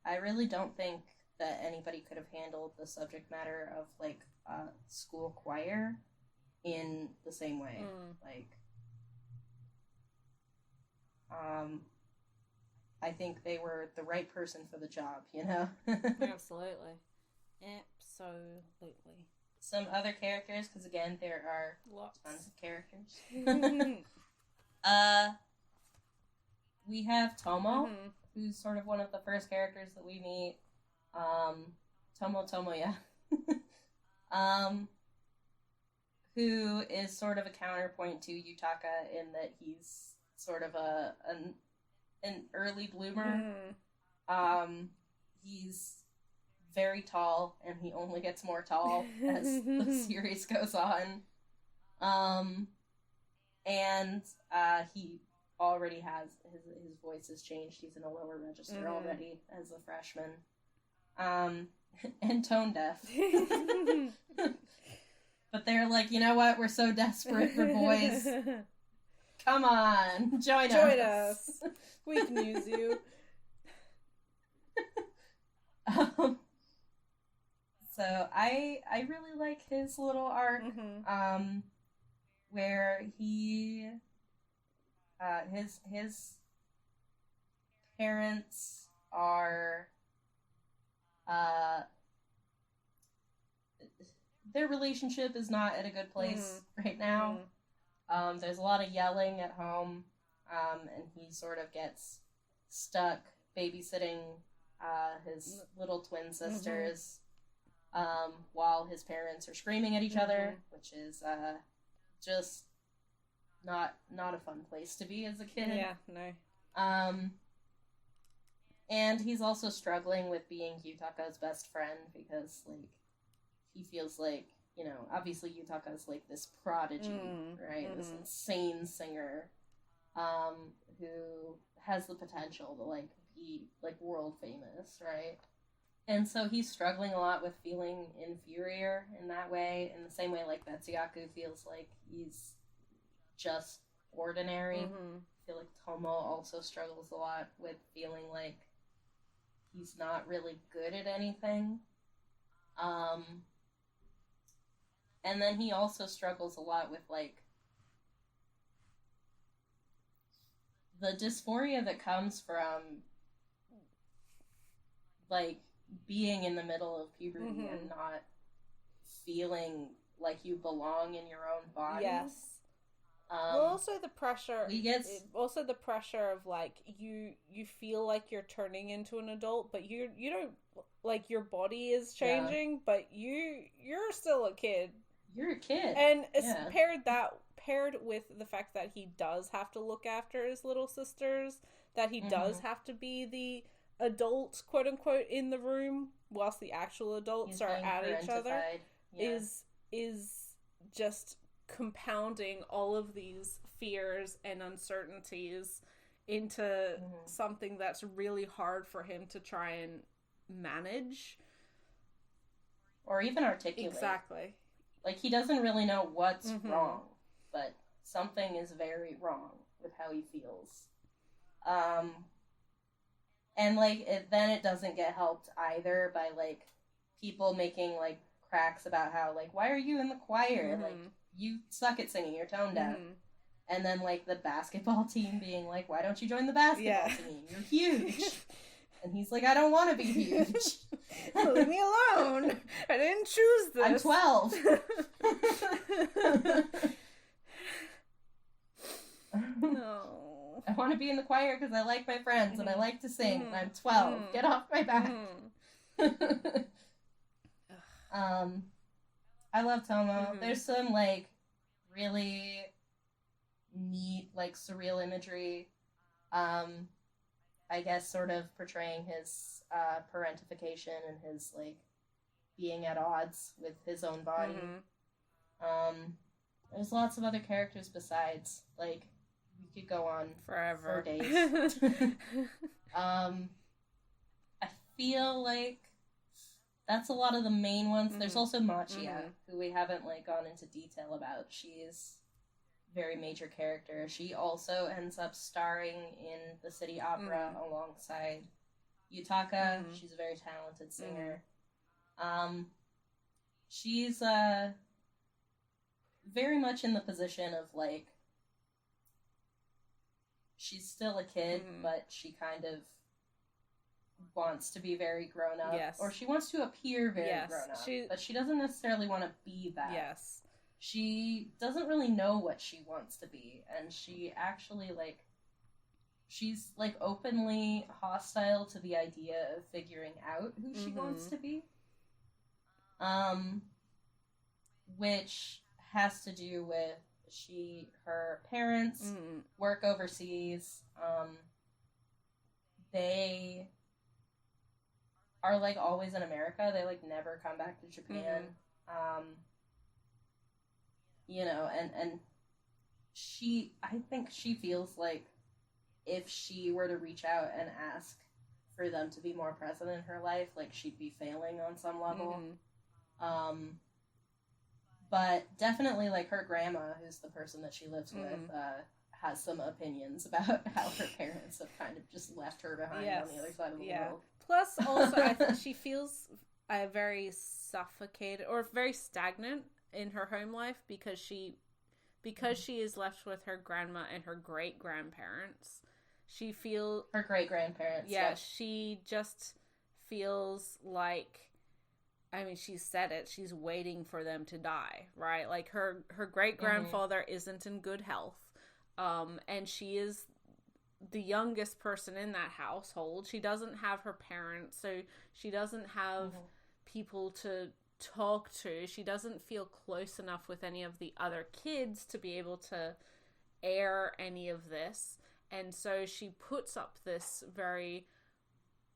I really don't think that anybody could have handled the subject matter of a school choir in the same way. I think they were the right person for the job, you know? Absolutely. Some other characters, because again, there are tons of characters. We have Tomo, who's sort of one of the first characters that we meet. Tomoya. Who is sort of a counterpoint to Yutaka in that he's sort of an early bloomer. He's very tall, and he only gets more tall as the series goes on. And he already has his voice has changed. He's in a lower register already as a freshman. And tone deaf. But they're like, you know what? We're so desperate for boys. Come on, join us. We can use you. So I really like his little arc, where he, his parents are, their relationship is not at a good place right now. There's a lot of yelling at home, and he sort of gets stuck babysitting his little twin sisters while his parents are screaming at each other, which is just not a fun place to be as a kid. Yeah, no. And he's also struggling with being Yutaka's best friend because, like, he feels like, you know, obviously Yutaka's like this prodigy, right? This insane singer, who has the potential to, like, be, like, world famous, right? And so he's struggling a lot with feeling inferior in that way, in the same way, like, Betsuyaku feels like he's just ordinary. I feel like Tomo also struggles a lot with feeling like he's not really good at anything. And then he also struggles a lot with, like, the dysphoria that comes from, like, being in the middle of puberty and not feeling like you belong in your own body. Yes. Well, also the pressure. Also the pressure of, like, you feel like you're turning into an adult, but you don't, like, your body is changing, but you're still a kid. You're a kid. And it's paired with the fact that he does have to look after his little sisters, that he does have to be the adult, quote unquote, in the room, whilst the actual adults are at each other, is just compounding all of these fears and uncertainties into something that's really hard for him to try and manage. Or even articulate. Exactly. Like, he doesn't really know what's wrong, but something is very wrong with how he feels. And, like, then it doesn't get helped either by, like, people making, like, cracks about how, like, why are you in the choir? Like, you suck at singing, you're tone deaf. And then, like, the basketball team being like, why don't you join the basketball team? You're huge. And he's like, I don't want to be huge. Leave me alone. I didn't choose this. I'm 12. No. I want to be in the choir because I like my friends and I like to sing. And I'm 12. Get off my back. I love Tomo. There's some, like, really neat, like, surreal imagery. I guess sort of portraying his parentification and his, like, being at odds with his own body. There's lots of other characters besides. Like, we could go on forever. For days. I feel like that's a lot of the main ones. There's also Machia, who we haven't, like, gone into detail about. She's very major character. She also ends up starring in the city opera alongside Yutaka. She's a very talented singer. She's very much in the position of, like, she's still a kid, but she kind of wants to be very grown up. Yes. Or she wants to appear very grown up. But she doesn't necessarily want to be that. Yes. She doesn't really know what she wants to be, and she actually, like, she's, like, openly hostile to the idea of figuring out who she wants to be. Which has to do with her parents work overseas. They are, like, always in America. They, like, never come back to Japan. You know, and I think she feels like if she were to reach out and ask for them to be more present in her life, like, she'd be failing on some level. But definitely, like, her grandma, who's the person that she lives with, has some opinions about how her parents have kind of just left her behind on the other side of the world. Plus, also, she feels very suffocated or very stagnant in her home life because she is left with her grandma and her great-grandparents. She feels... Her great-grandparents, yeah. She just feels like... I mean, she said it. She's waiting for them to die, right? Like, her great-grandfather isn't in good health. And she is the youngest person in that household. She doesn't have her parents, so she doesn't have people to talk to. She doesn't feel close enough with any of the other kids to be able to air any of this. And so she puts up this very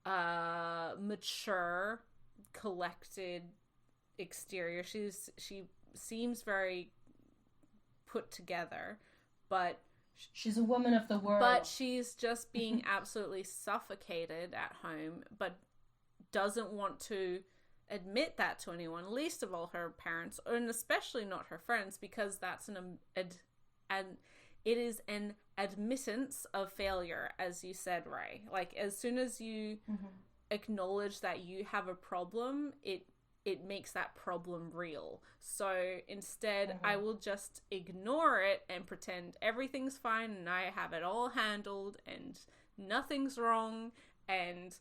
mature, collected exterior. She seems very put together, but she's a woman of the world. But she's just being absolutely suffocated at home, but doesn't want to admit that to anyone, least of all her parents, and especially not her friends, because that's it is an admittance of failure, as you said, Ray. Like, as soon as you acknowledge that you have a problem, it makes that problem real. So instead, I will just ignore it and pretend everything's fine and I have it all handled and nothing's wrong and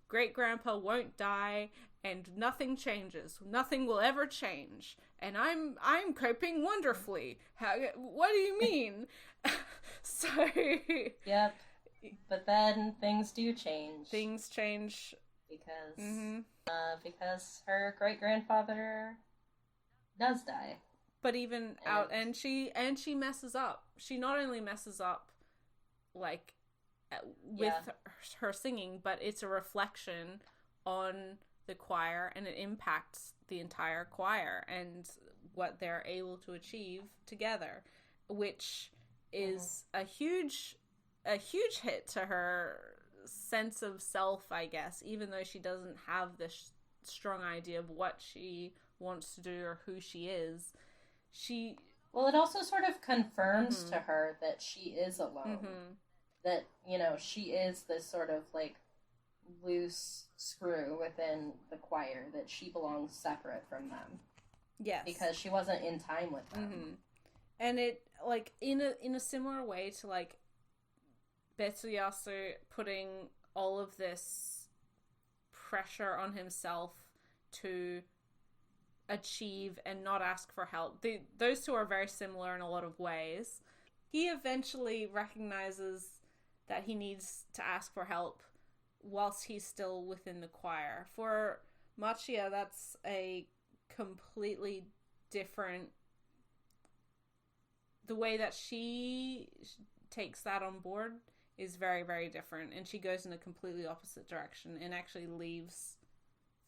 great-grandpa won't die and nothing changes. Nothing will ever change. And I'm coping wonderfully. What do you mean? So... Yep. But then things do change. Things change... Because her great-grandfather does die. But even and she messes up. She not only messes up, like, with her singing, but it's a reflection on the choir, and it impacts the entire choir and what they're able to achieve together, which is a huge hit to her sense of self, I guess, even though she doesn't have this strong idea of what she wants to do or who she is. Well, it also sort of confirms to her that she is alone. That, you know, she is this sort of, like, loose screw within the choir, that she belongs separate from them. Yes. Because she wasn't in time with them. And it, like, in a similar way to, like, Betsuyasu putting all of this pressure on himself to achieve and not ask for help. Those two are very similar in a lot of ways. He eventually recognizes that he needs to ask for help whilst he's still within the choir. For Machiya, that's a completely different... The way that she takes that on board is very, very different, and she goes in a completely opposite direction and actually leaves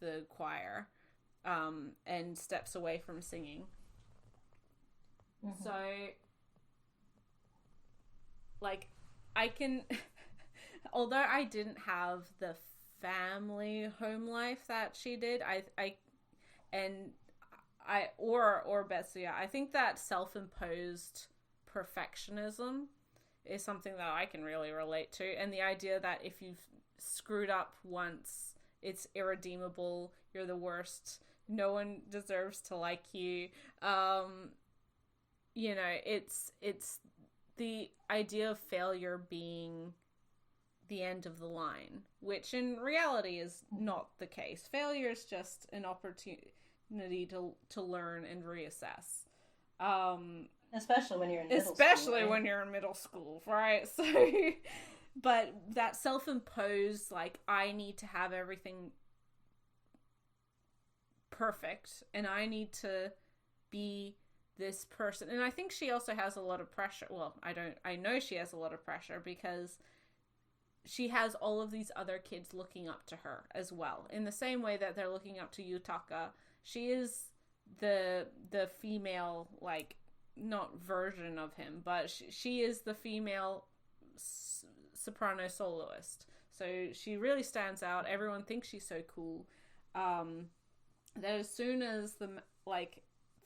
the choir and steps away from singing. So, like, I can... although I didn't have the family home life that she did, or Betsuya, I think that self-imposed perfectionism is something that I can really relate to, and the idea that if you've screwed up once, it's irredeemable, you're the worst, no one deserves to like you. You know, it's the idea of failure being the end of the line, which in reality is not the case. Failure is just an opportunity to learn and reassess. Especially when you're in middle school. Especially when you're in middle school, right? So, but that self-imposed, like, I need to have everything perfect, and I need to be this person. And I think she also has a lot of pressure. Well, I know she has a lot of pressure because she has all of these other kids looking up to her as well. In the same way that they're looking up to Yutaka, she is the female, like, not version of him, but she is the female soprano soloist. So she really stands out. Everyone thinks she's so cool. That as soon as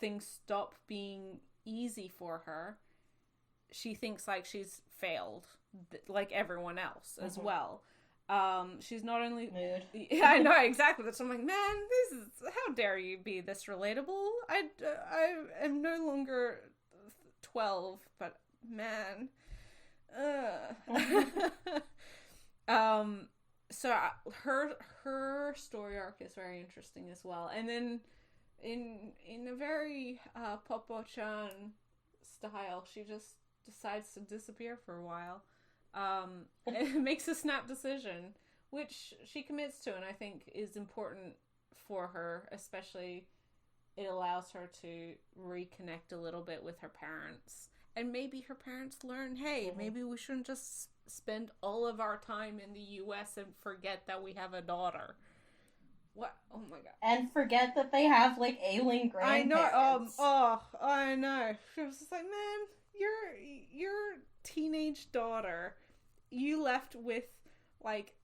things stop being easy for her, she thinks like she's failed, like everyone else as well. She's not only Mood. Yeah, I know, exactly. That's, I'm like, man, this is, how dare you be this relatable? I am no longer 12, but man, so her story arc is very interesting as well. And then in a very Popo-chan style, she just decides to disappear for a while. And makes a snap decision, which she commits to, and I think is important for her, especially it allows her to reconnect a little bit with her parents. And maybe her parents learn, hey, maybe we shouldn't just spend all of our time in the US and forget that we have a daughter. What? Oh my god. And forget that they have, like, ailing grandparents. I know. She was just like, man, your teenage daughter, you left with, like,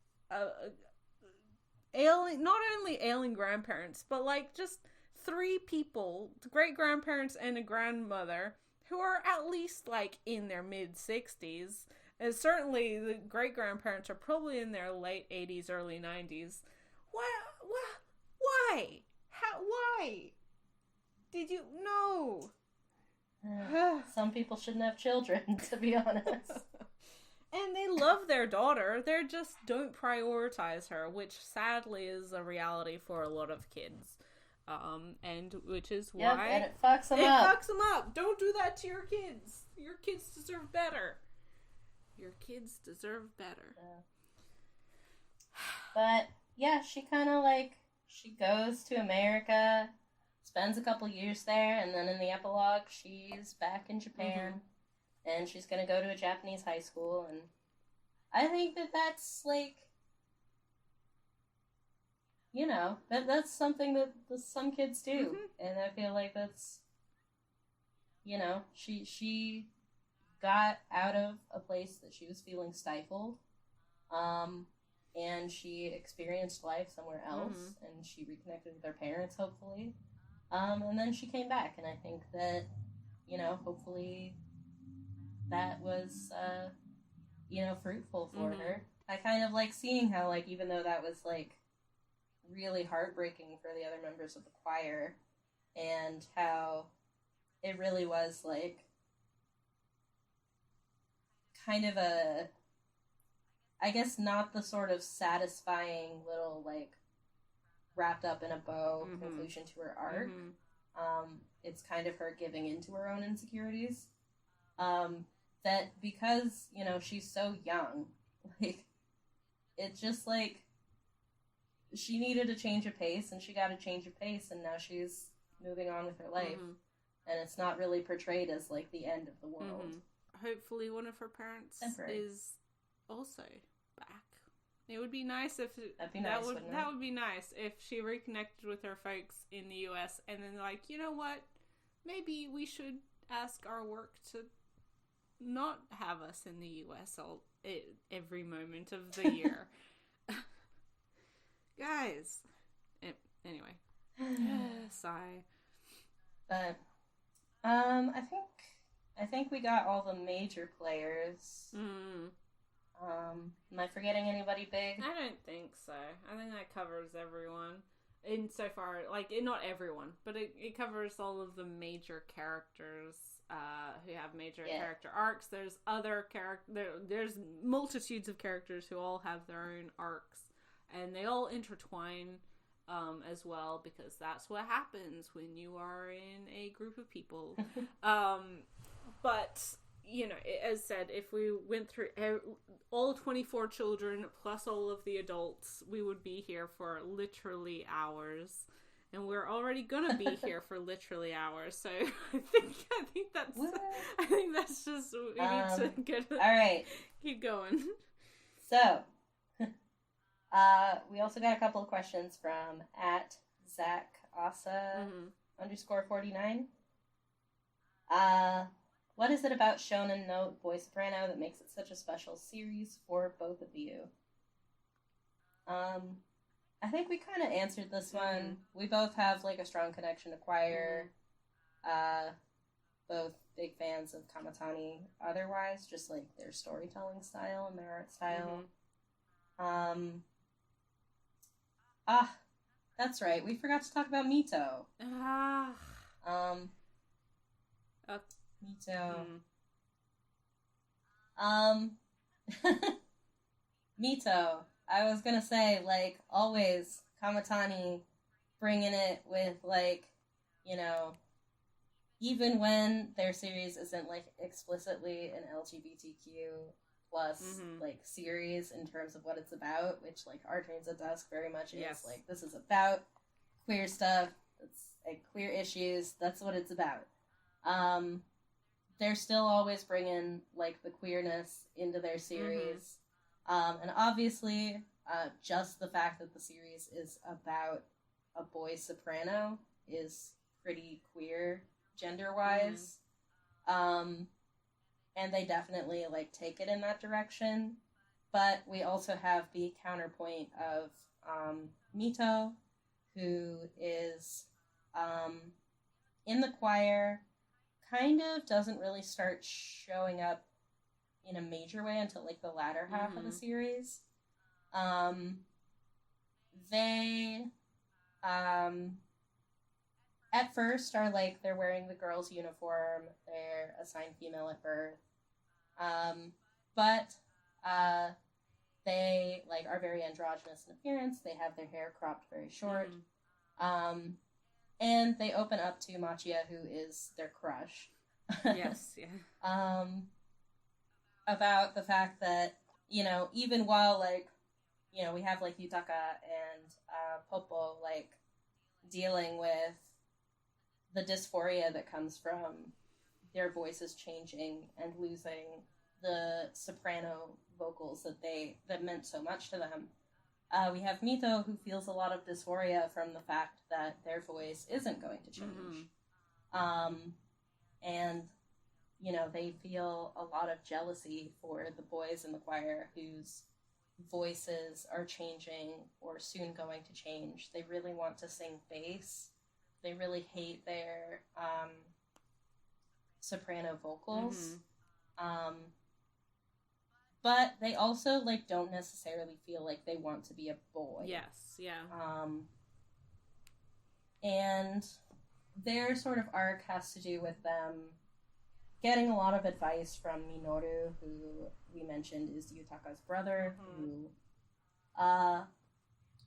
ailing, not only ailing grandparents, but, like, just 3 people, great-grandparents and a grandmother, who are at least, like, in their mid-60s. And certainly the great-grandparents are probably in their late 80s, early 90s. Why? Why? Did you... No. Some people shouldn't have children, to be honest. And they love their daughter. They just don't prioritize her, which sadly is a reality for a lot of kids. And which is why... and it fucks them up. It fucks them up. Don't do that to your kids. Your kids deserve better. Your kids deserve better. But, yeah, she kind of, like, she goes to America, spends a couple years there, and then in the epilogue, she's back in Japan, and she's going to go to a Japanese high school, and I think that that's, like, you know, that's something that some kids do, and I feel like that's, you know, she got out of a place that she was feeling stifled, and she experienced life somewhere else, and she reconnected with her parents, hopefully, and then she came back, and I think that, you know, hopefully that was, you know, fruitful for her. I kind of like seeing how, like, even though that was, like, really heartbreaking for the other members of the choir, and how it really was, like, kind of a, I guess not the sort of satisfying little, like, wrapped up in a bow conclusion to her arc. It's kind of her giving into her own insecurities. That because, you know, she's so young, like, it's just, like, she needed a change of pace, and she got a change of pace, and now she's moving on with her life. And it's not really portrayed as, like, the end of the world. Hopefully one of her parents is also back. It would be nice if that would be nice if she reconnected with her folks in the US, and then, like, you know what? Maybe we should ask our work to not have us in the US every moment of the year. Guys. Anyway. Sigh. But I think we got all the major players. Am I forgetting anybody big? I don't think so. I think that covers everyone. Insofar, like, not everyone, but it covers all of the major characters who have major character arcs. There's other there's multitudes of characters who all have their own arcs, and they all intertwine as well, because that's what happens when you are in a group of people. But, you know, as said, if we went through all 24 children plus all of the adults, we would be here for literally hours. And we're already gonna be here for literally hours. So I think that's just, we need to get all right, keep going. So we also got a couple of questions from @ZachAsa _49. What is it about Shonen Note Boy Soprano that makes it such a special series for both of you? I think we kind of answered this one. We both have, like, a strong connection to choir. both big fans of Kamatani otherwise, just like their storytelling style and their art style. That's right. We forgot to talk about Mito. Mito. Mito. I was gonna say, like, always, Kamatani bringing it with, like, you know, even when their series isn't, like, explicitly an LGBTQ plus, like, series in terms of what it's about, which, like, Our Trains at Dusk very much is. Yes. Like, this is about queer stuff. It's, like, queer issues. That's what it's about. They're still always bringing, like, the queerness into their series. And obviously, just the fact that the series is about a boy soprano is pretty queer, gender-wise. And they definitely, like, take it in that direction. But we also have the counterpoint of Mito, who is in the choir, kind of doesn't really start showing up in a major way until, like, the latter half of the series. They, at first are, like, they're wearing the girl's uniform, they're assigned female at birth, but, they, like, are very androgynous in appearance, they have their hair cropped very short, and they open up to Machia, who is their crush. Yes, yeah. About the fact that, you know, even while, like, you know, we have, like, Yutaka and Popo, like, dealing with the dysphoria that comes from their voices changing and losing the soprano vocals that meant so much to them. We have Mito, who feels a lot of dysphoria from the fact that their voice isn't going to change. And, you know, they feel a lot of jealousy for the boys in the choir whose voices are changing or soon going to change. They really want to sing bass. They really hate their soprano vocals. But they also, like, don't necessarily feel like they want to be a boy. Yes, yeah. And their sort of arc has to do with them getting a lot of advice from Minoru, who we mentioned is Yutaka's brother, who,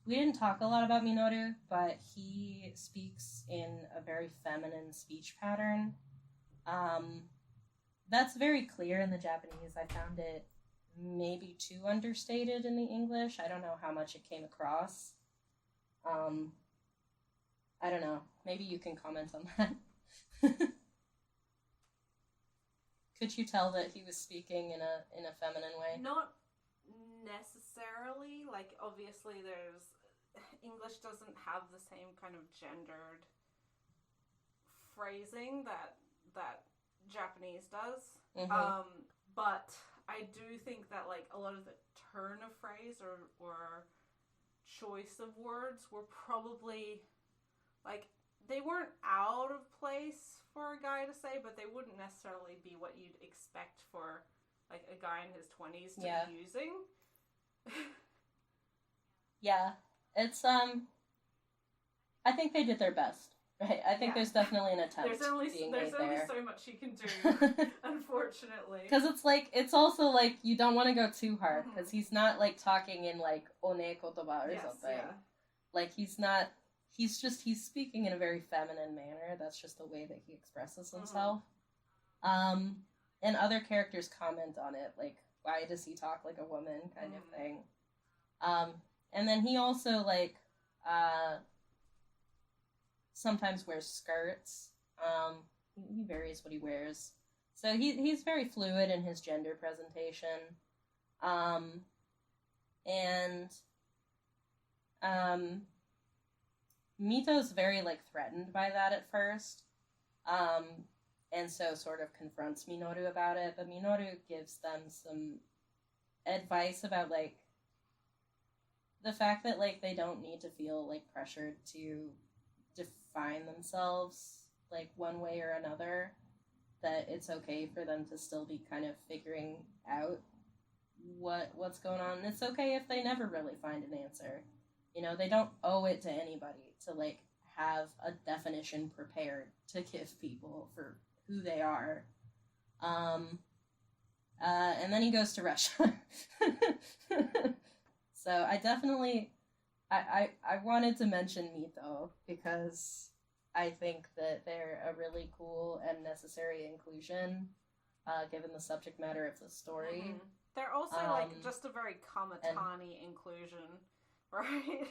we didn't talk a lot about Minoru, but he speaks in a very feminine speech pattern. That's very clear in the Japanese. I found it maybe too understated in the English. I don't know how much it came across. I don't know. Maybe you can comment on that. Could you tell that he was speaking in a feminine way? Not necessarily. Like, obviously English doesn't have the same kind of gendered phrasing that Japanese does. But I do think that, like, a lot of the turn of phrase or choice of words were probably, like, they weren't out of place for a guy to say, but they wouldn't necessarily be what you'd expect for, like, a guy in his 20s to be using. Yeah. It's, I think they did their best, right? I think there's definitely an attempt there's only so much you can do, unfortunately. Because it's also, like, you don't want to go too hard, because he's not, like, talking in, like, one kotoba or something. Yeah. Like, he's speaking in a very feminine manner. That's just the way that he expresses himself. And other characters comment on it, like, why does he talk like a woman, kind of thing. And then he also, like, sometimes wears skirts. He varies what he wears. So he's very fluid in his gender presentation. Mito's very, like, threatened by that at first. And so sort of confronts Minoru about it. But Minoru gives them some advice about, like, the fact that, like, they don't need to feel, like, pressured to define themselves like, one way or another, that it's okay for them to still be kind of figuring out what's going on. And it's okay if they never really find an answer. You know, they don't owe it to anybody to, like, have a definition prepared to give people for who they are. And then he goes to Russia. So I definitely, I wanted to mention Mito because I think that they're a really cool and necessary inclusion, given the subject matter of the story. Mm-hmm. They're also, like, just a very Kamatani inclusion, right?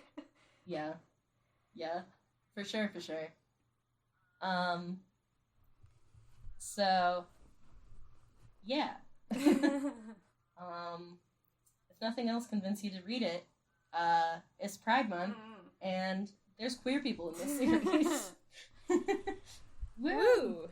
Yeah. Yeah. For sure. So, yeah. If nothing else convinced you to read it, it's Pride Month, and there's queer people in this series. Woo!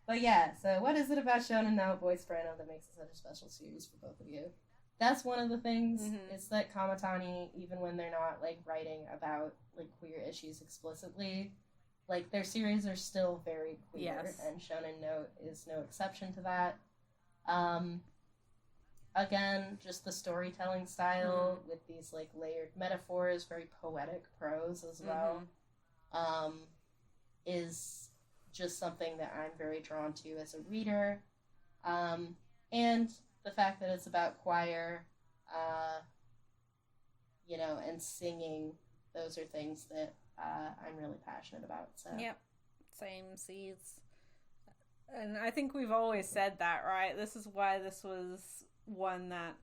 But yeah, so what is it about Shonen Note Boy Soprano that makes it such a special series for both of you? That's one of the things. Mm-hmm. It's that Kamatani, even when they're not, like, writing about, like, queer issues explicitly, like, their series are still very queer, yes. And Shonen Note is no exception to that. Again, just the storytelling style, mm-hmm. with these, like, layered metaphors, very poetic prose as well, mm-hmm. Is just something that I'm very drawn to as a reader. And the fact that it's about choir, you know, and singing, those are things that I'm really passionate about. So. Yep, same seeds. And I think we've always said that, right? This is why this was one that,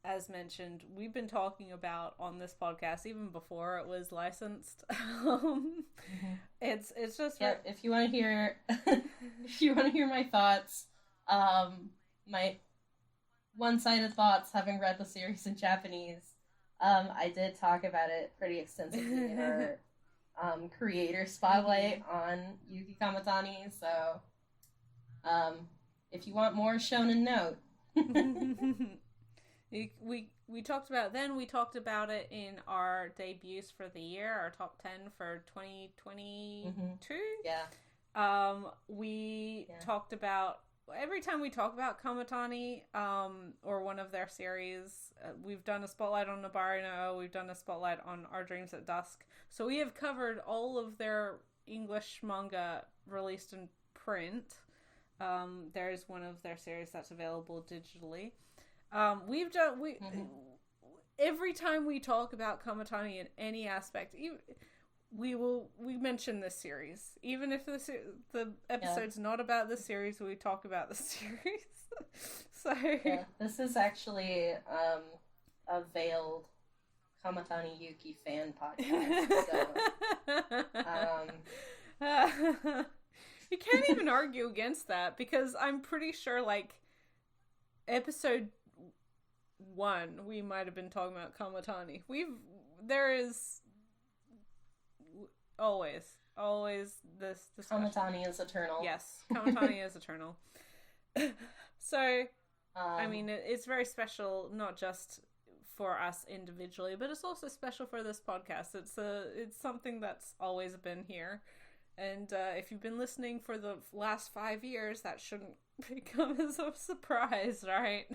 as mentioned, we've been talking about on this podcast even before it was licensed. Mm-hmm. It's just if you want to hear my thoughts, my one-sided thoughts, having read the series in Japanese, I did talk about it pretty extensively in our creator spotlight on Yuhki Kamatani. So, if you want more Shonen Note. We talked about it in our debuts for the year, our top 10 for 2022. Mm-hmm. Yeah. We talked about, every time we talk about Kamatani, or one of their series, we've done a spotlight on Nabari no, we've done a spotlight on Our Dreams at Dusk. So we have covered all of their English manga released in print. There's one of their series that's available digitally. Every time we talk about Kamatani in any aspect, we mention this series. Even if the episode's not about this series, we talk about the series. So this is actually a veiled Kamatani Yuki fan podcast. So, you can't even argue against that, because I'm pretty sure, like, episode 1 we might have been talking about Kamatani. There is always this discussion. Kamatani is eternal. Yes, Kamatani is eternal. So, I mean, it's very special, not just for us individually, but it's also special for this podcast. It's something that's always been here. And if you've been listening for the last 5 years, that shouldn't become as a surprise, right?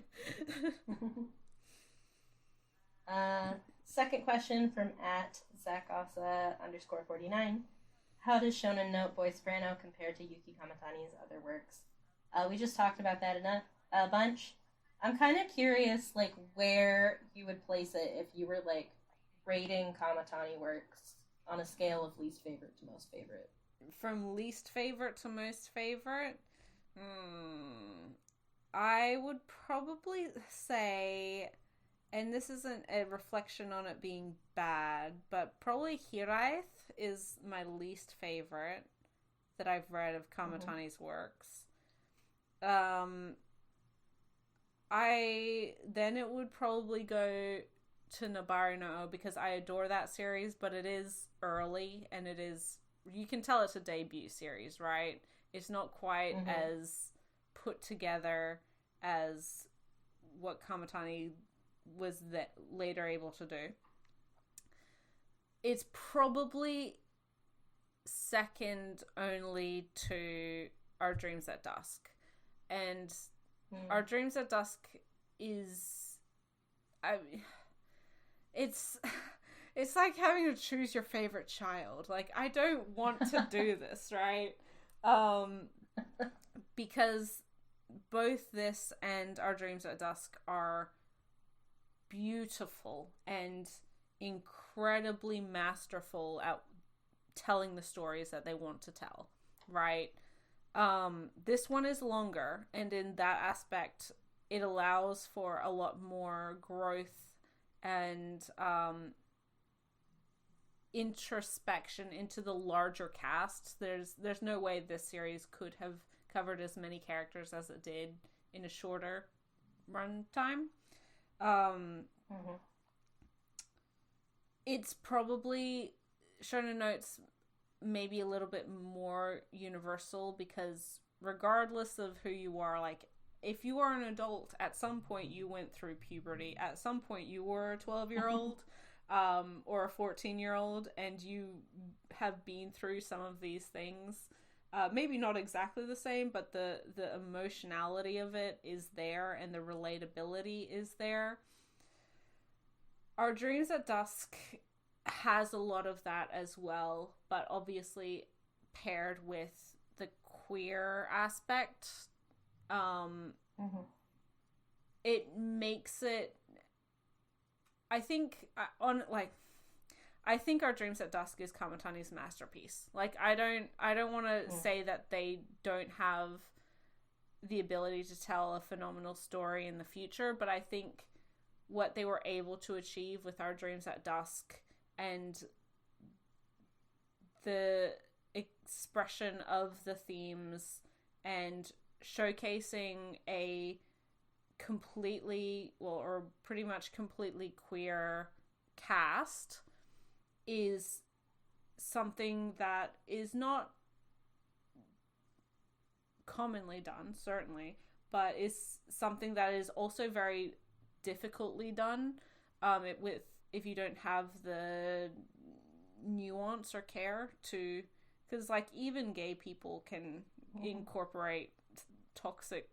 Second question from @ZachAsa_49. How does Shonen Note Boy Soprano compare to Yuhki Kamatani's other works? We just talked about that a bunch. I'm kind of curious, like, where you would place it if you were, like, rating Kamatani works on a scale of least favorite to most favorite. From least favorite to most favorite? I would probably say, and this isn't a reflection on it being bad, but probably Hiraeth is my least favorite that I've read of Kamatani's works. Then it would probably go to Nabari no, because I adore that series, but it is early, and you can tell it's a debut series, right? It's not quite as put together as what Kamatani was later able to do. it's probably second only to Our Dreams at Dusk. And Our Dreams at Dusk is... It's like having to choose your favorite child. Like, I don't want to do this, right? Because both this and Our Dreams at Dusk are beautiful and incredibly masterful at telling the stories that they want to tell, right? This one is longer, and in that aspect, it allows for a lot more growth and introspection into the larger cast. There's no way this series could have covered as many characters as it did in a shorter runtime. It's probably Shonen Note's maybe a little bit more universal, because regardless of who you are, like, if you are an adult, at some point you went through puberty, at some point you were a 12-year-old or a 14-year-old, and you have been through some of these things. Maybe not exactly the same, but the emotionality of it is there, and the relatability is there. Our Dreams at Dusk has a lot of that as well, but obviously paired with the queer aspect. It makes it... I think Our Dreams at Dusk is Kamatani's masterpiece. Like, I don't want to say that they don't have the ability to tell a phenomenal story in the future, but I think what they were able to achieve with Our Dreams at Dusk and the expression of the themes and showcasing a completely, well, or pretty much completely queer cast is something that is not commonly done, certainly, but is something that is also very difficultly done. If you don't have the nuance or care to, because like even gay people can incorporate toxic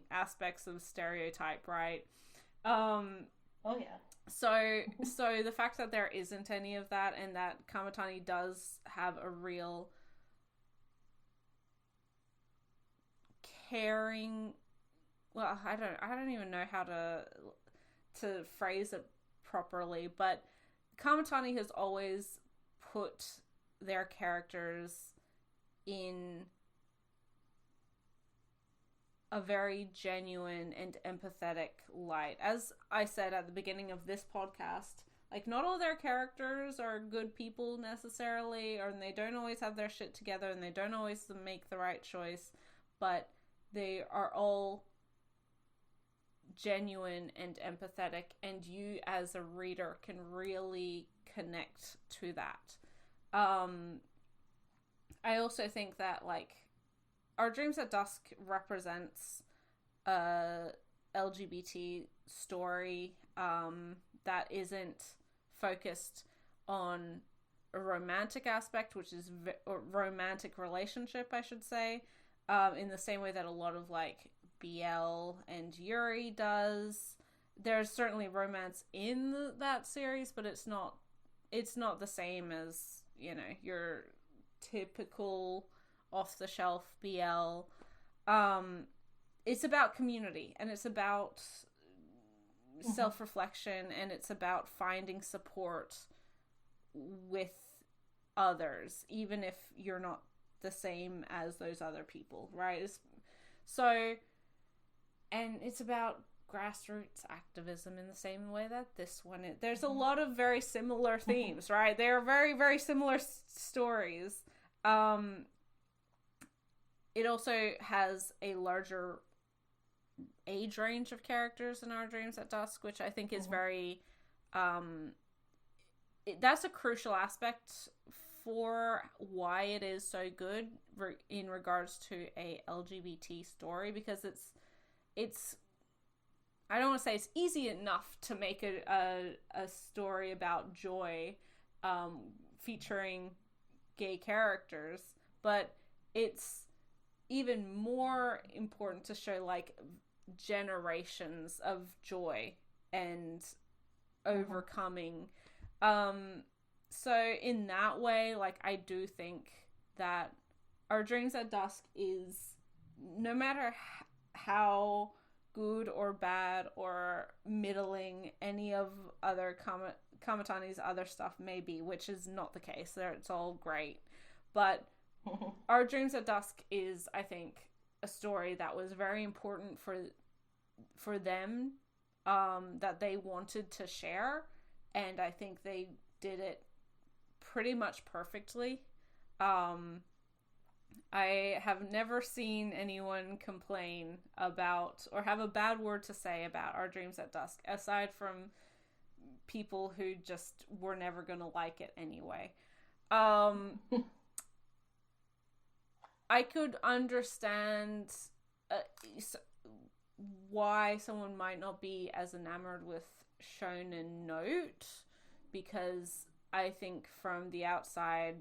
aspects of stereotype, right? Oh yeah. So the fact that there isn't any of that, and that Kamatani does have a real caring, well, I don't even know how to phrase it properly, but Kamatani has always put their characters in a very genuine and empathetic light. As I said at the beginning of this podcast, like, not all their characters are good people necessarily, or they don't always have their shit together, and they don't always make the right choice, but they are all genuine and empathetic, and you as a reader can really connect to that. I also think that, like, Our Dreams at Dusk represents a LGBT story that isn't focused on a romantic aspect, which is a romantic relationship, I should say, in the same way that a lot of, like, BL and Yuri does. There's certainly romance in that series, but it's not the same as, you know, your typical off-the-shelf BL. It's about community, and it's about self-reflection, and it's about finding support with others, even if you're not the same as those other people, right? And it's about grassroots activism in the same way that this one is. There's a lot of very similar themes, right? They are very, very similar stories. It also has a larger age range of characters in Our Dreams at Dusk, which I think is very... that's a crucial aspect for why it is so good in regards to a LGBT story, because it's I don't want to say it's easy enough to make a story about joy featuring gay characters, but it's even more important to show like generations of joy and overcoming. So in that way, like, I do think that Our Dreams at Dusk is, no matter how good or bad or middling any of other Kamatani's other stuff may be, which is not the case. It's all great. But Our Dreams at Dusk is, I think, a story that was very important for them, that they wanted to share, and I think they did it pretty much perfectly. I have never seen anyone complain about or have a bad word to say about Our Dreams at Dusk, aside from people who just were never going to like it anyway. I could understand why someone might not be as enamored with Shonen Note, because I think from the outside,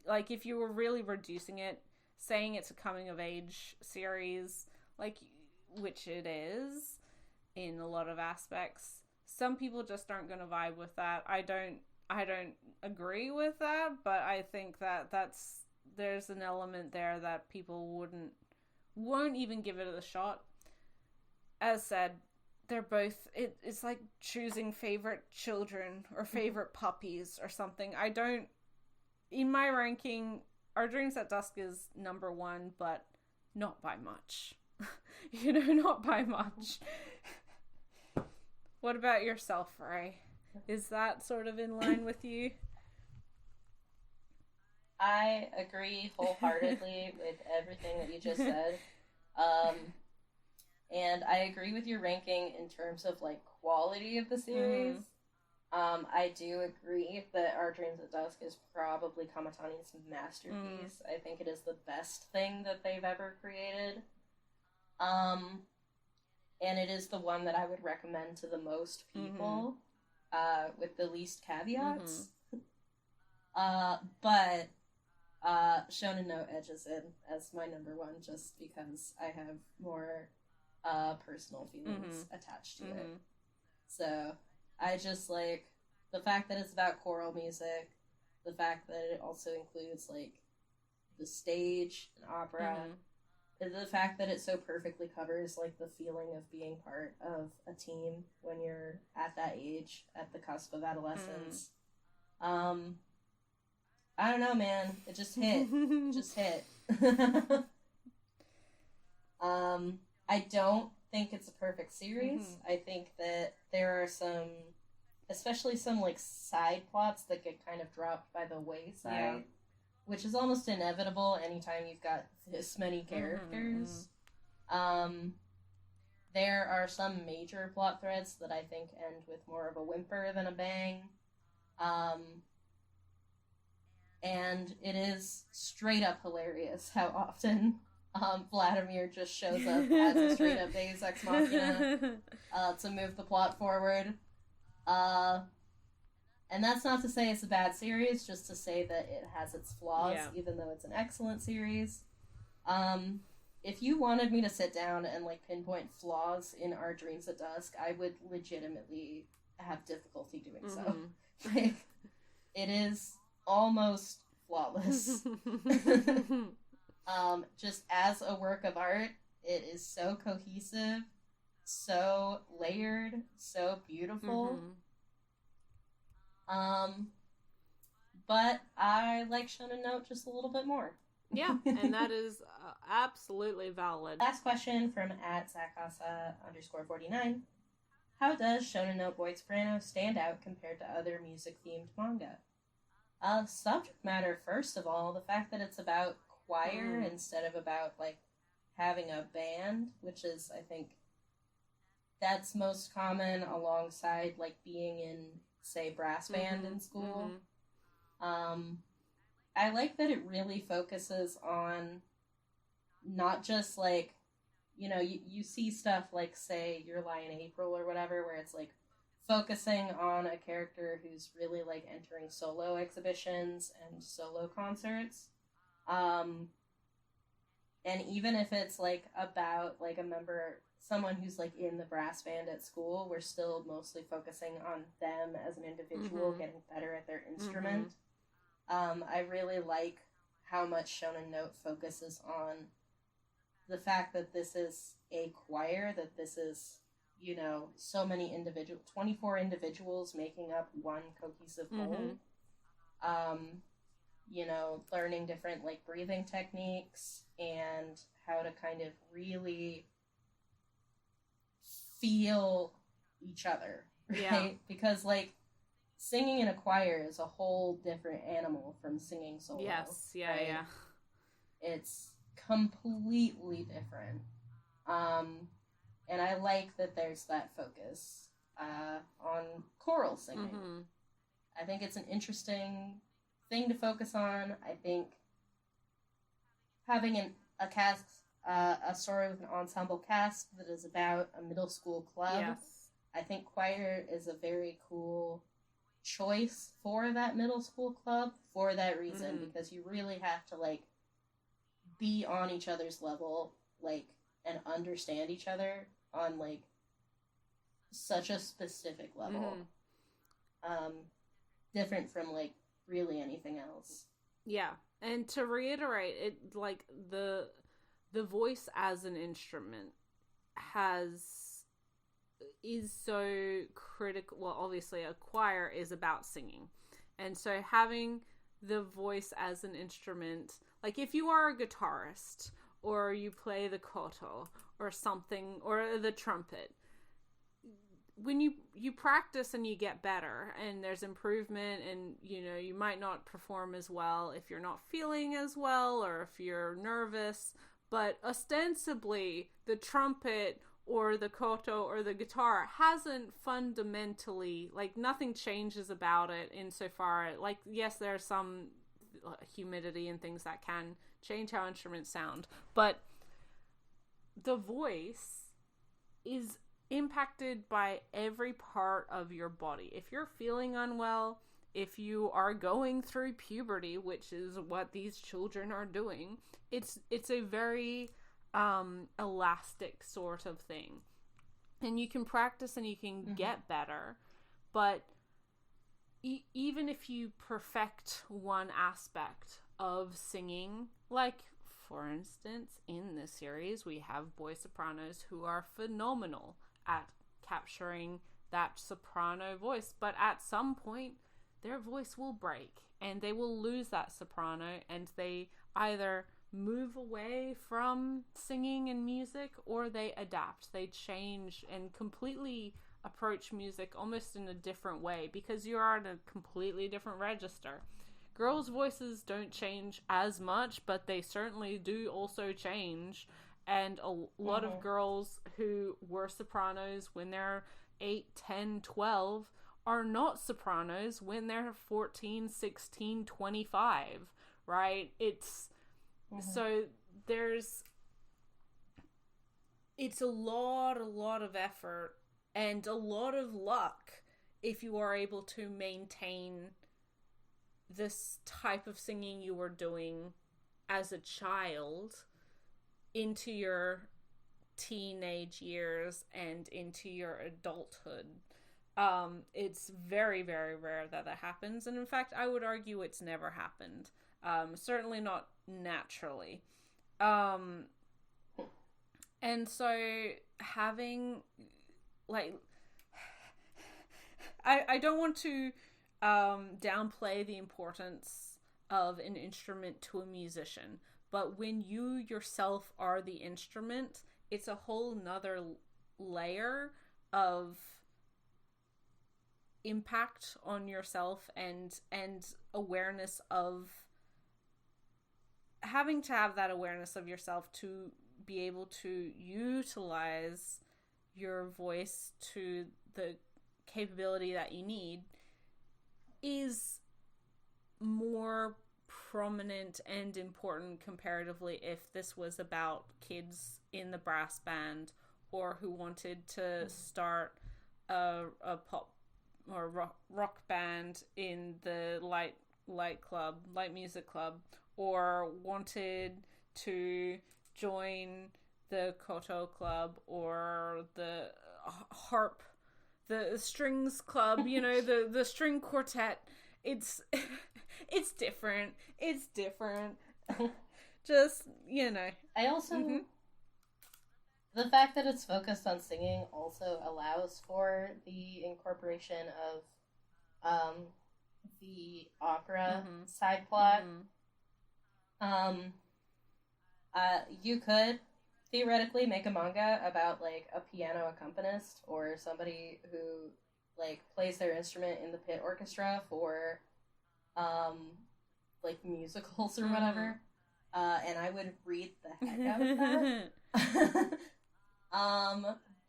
like, if you were really reducing it, saying it's a coming of age series, like, which it is in a lot of aspects, some people just aren't going to vibe with that. I don't agree with that, but I think that there's an element there that people won't even give it a shot. As said, they're both, it's like choosing favorite children or favorite puppies or something. In my ranking, Our Dreams at Dusk is number one, but not by much. Not by much. What about yourself, Ray? Is that sort of in line with you? I agree wholeheartedly with everything that you just said. And I agree with your ranking in terms of, like, quality of the series. I do agree that Our Dreams at Dusk is probably Kamatani's masterpiece. I think it is the best thing that they've ever created. And it is the one that I would recommend to the most people, with the least caveats. But Shonen Note edges in as my number one, just because I have more personal feelings attached to it. So I just like the fact that it's about choral music, the fact that it also includes, like, the stage and opera, the fact that it so perfectly covers, like, the feeling of being part of a team when you're at that age, at the cusp of adolescence. I don't know, man. It just hit. It just hit. I don't think it's a perfect series. I think that there are some, especially some, like, side plots that get kind of dropped by the wayside, which is almost inevitable anytime you've got this many characters. There are some major plot threads that I think end with more of a whimper than a bang. And it is straight up hilarious how often Vladimir just shows up as a straight up Deus Ex Machina to move the plot forward. And that's not to say it's a bad series, just to say that it has its flaws, even though it's an excellent series. If you wanted me to sit down and, like, pinpoint flaws in Our Dreams at Dusk, I would legitimately have difficulty doing so. Like, it is almost flawless. Just as a work of art, it is so cohesive, so layered, so beautiful. But I like Shonen Note just a little bit more. Yeah, and that is absolutely valid. Last question from @Zakasa_49. How does Shonen Note Boy Soprano stand out compared to other music-themed manga? Subject matter, first of all, the fact that it's about choir instead of about, like, having a band, which is, I think, that's most common alongside, like, being in, say, brass band in school. I like that it really focuses on not just, like, you know, you see stuff like, say, Your Lie in April or whatever, where it's, like, focusing on a character who's really like entering solo exhibitions and solo concerts. And even if it's like about like a member, someone who's like in the brass band at school, we're still mostly focusing on them as an individual getting better at their instrument. I really like how much Shonen Note focuses on the fact that this is a choir, that this is, you know, so many 24 individuals making up one cohesive whole. You know, learning different like breathing techniques and how to kind of really feel each other, right? Yeah. Because like singing in a choir is a whole different animal from singing solo. Yes, yeah, right? Yeah. It's completely different. And I like that there's that focus on choral singing. I think it's an interesting thing to focus on. I think having a story with an ensemble cast that is about a middle school club. Yes. I think choir is a very cool choice for that middle school club for that reason, because you really have to like be on each other's level, like, and understand each other on like such a specific level. Different from like really anything else. Yeah. And to reiterate, it like the voice as an instrument is so critical. Well, obviously a choir is about singing. And so having the voice as an instrument, like if you are a guitarist or you play the koto or something, or the trumpet, when you practice and you get better and there's improvement, and you know, you might not perform as well if you're not feeling as well or if you're nervous, but ostensibly the trumpet or the koto or the guitar hasn't fundamentally, like, nothing changes about it insofar, like, yes, there's some humidity and things that can change how instruments sound, but the voice is impacted by every part of your body. If you're feeling unwell, if you are going through puberty, which is what these children are doing, it's a very elastic sort of thing, and you can practice and you can get better, but even if you perfect one aspect of singing, like for instance in this series we have boy sopranos who are phenomenal at capturing that soprano voice, but at some point their voice will break and they will lose that soprano, and they either move away from singing and music or they adapt, they change and completely approach music almost in a different way because you're on a completely different register. Girls' voices don't change as much, but they certainly do also change. And a lot of girls who were sopranos when they're 8, 10, 12 are not sopranos when they're 14, 16, 25, right? It's so it's a lot of effort and a lot of luck if you are able to maintain this type of singing you were doing as a child into your teenage years and into your adulthood. It's very, very rare that happens, and in fact I would argue it's never happened. Certainly not naturally. And so having like I don't want to downplay the importance of an instrument to a musician, but when you yourself are the instrument, it's a whole nother layer of impact on yourself and awareness of having to have that awareness of yourself to be able to utilize your voice to the capability that you need is more prominent and important comparatively if this was about kids in the brass band or who wanted to start a pop or rock band in the light music club, or wanted to join the koto club or the harp, the strings club, you know, the string quartet. It's different. It's different. Just, you know. I also the fact that it's focused on singing also allows for the incorporation of the opera side plot. You could theoretically make a manga about like a piano accompanist or somebody who like plays their instrument in the pit orchestra for like musicals or whatever. And I would read the heck out of that.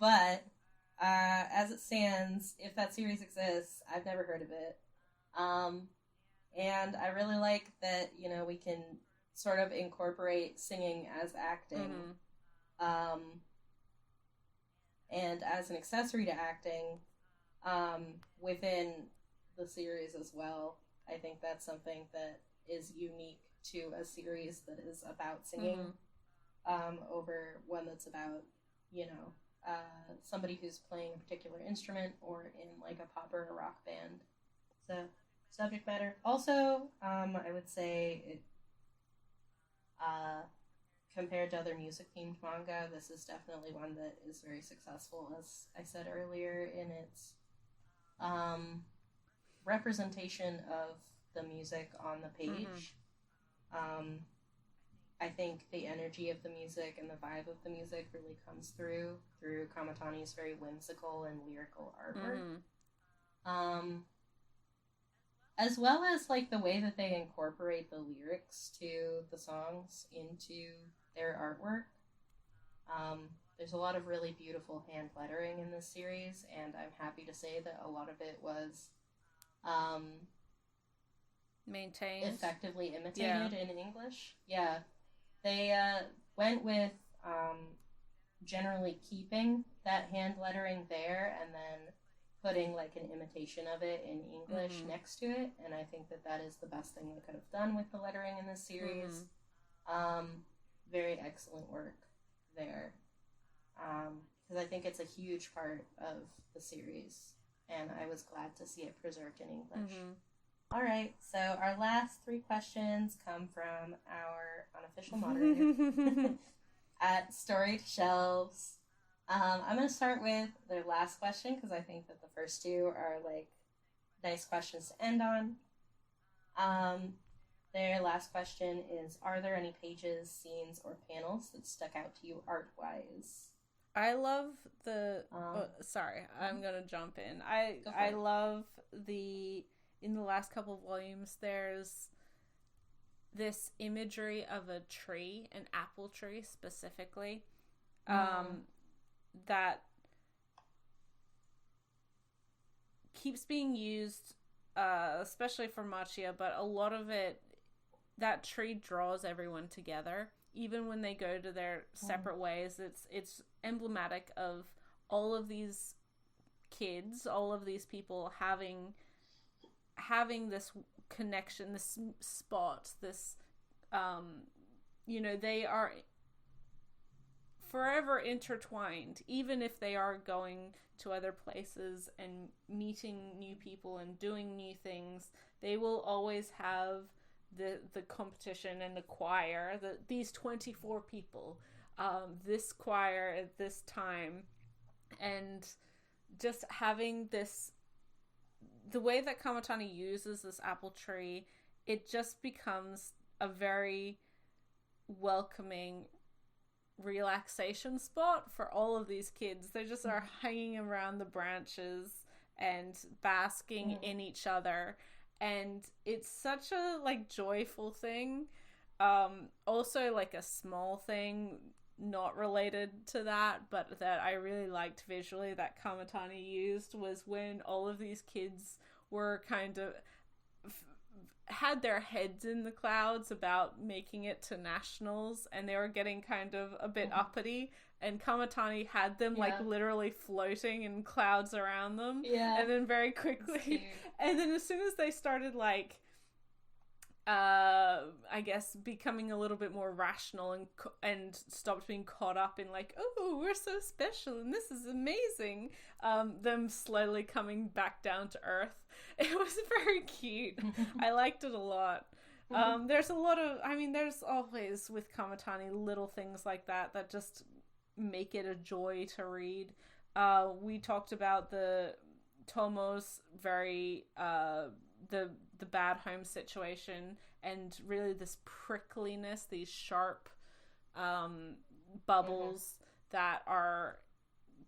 But as it stands, if that series exists, I've never heard of it. And I really like that, you know, we can sort of incorporate singing as acting. And as an accessory to acting, within the series as well. I think that's something that is unique to a series that is about singing, over one that's about, you know, somebody who's playing a particular instrument or in like a pop or a rock band. So, subject matter. Also, I would say it, compared to other music-themed manga, this is definitely one that is very successful, as I said earlier, in its representation of the music on the page. I think the energy of the music and the vibe of the music really comes through Kamatani's very whimsical and lyrical artwork. As well as like the way that they incorporate the lyrics to the songs into their artwork. There's a lot of really beautiful hand lettering in this series, and I'm happy to say that a lot of it was maintained, effectively imitated in English. Yeah, they went with generally keeping that hand lettering there and then putting like an imitation of it in English next to it, and I think that that is the best thing they could have done with the lettering in this series. Very excellent work there, because I think it's a huge part of the series, and I was glad to see it preserved in English. All right, so our last 3 questions come from our unofficial moderator at Storied Shelves. I'm going to start with their last question because I think that the first 2 are like nice questions to end on. Their last question is, are there any pages, scenes, or panels that stuck out to you art-wise? I love the... sorry, I'm going to jump in. I love the... In the last couple of volumes, there's this imagery of a tree, an apple tree specifically, that keeps being used, especially for Machia, but a lot of it, that tree draws everyone together. Even when they go to their separate ways, it's emblematic of all of these kids, all of these people having this connection, this spot, this, you know, they are forever intertwined, even if they are going to other places and meeting new people and doing new things. They will always have the competition and the choir, these 24 people, this choir at this time, and just having this, the way that Kamatani uses this apple tree, it just becomes a very welcoming relaxation spot for all of these kids. They just are hanging around the branches and basking in each other, and it's such a like joyful thing. Also like a small thing not related to that, but that I really liked visually that Kamatani used, was when all of these kids were kind of had their heads in the clouds about making it to nationals, and they were getting kind of a bit uppity, and Kamatani had them like literally floating in clouds around them, and then very quickly, and then as soon as they started like I guess becoming a little bit more rational and stopped being caught up in like, oh, we're so special and this is amazing, them slowly coming back down to earth. It was very cute. I liked it a lot. There's a lot of, I mean, there's always with Kamatani little things like that just make it a joy to read. We talked about the Tomo's very the bad home situation, and really this prickliness, these sharp bubbles that are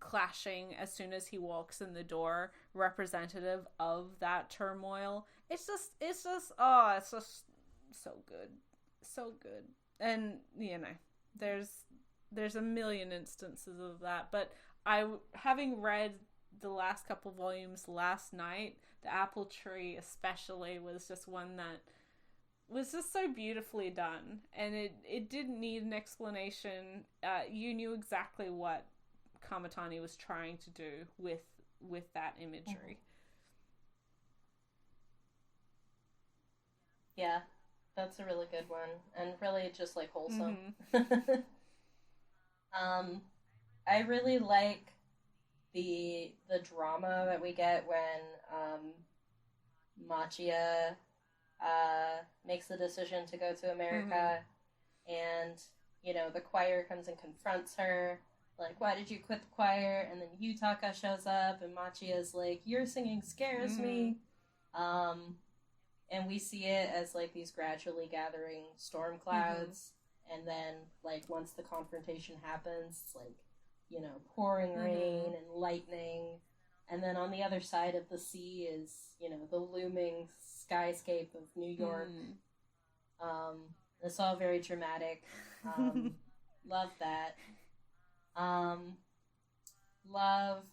clashing as soon as he walks in the door, representative of that turmoil. It's just so good. And you know, there's a million instances of that, but having read the last couple volumes last night, the apple tree especially was just one that was just so beautifully done, and it didn't need an explanation. You knew exactly what Kamatani was trying to do with that imagery. Yeah, that's a really good one, and really just like wholesome. I really like the drama that we get when Machia makes the decision to go to America, and you know, the choir comes and confronts her, like, why did you quit the choir? And then Yutaka shows up, and Machia's like, your singing scares me. And we see it as like these gradually gathering storm clouds, and then like once the confrontation happens, it's like, you know, pouring rain and lightning, and then on the other side of the sea is, you know, the looming skyscape of New York. It's all very dramatic. Love that. I love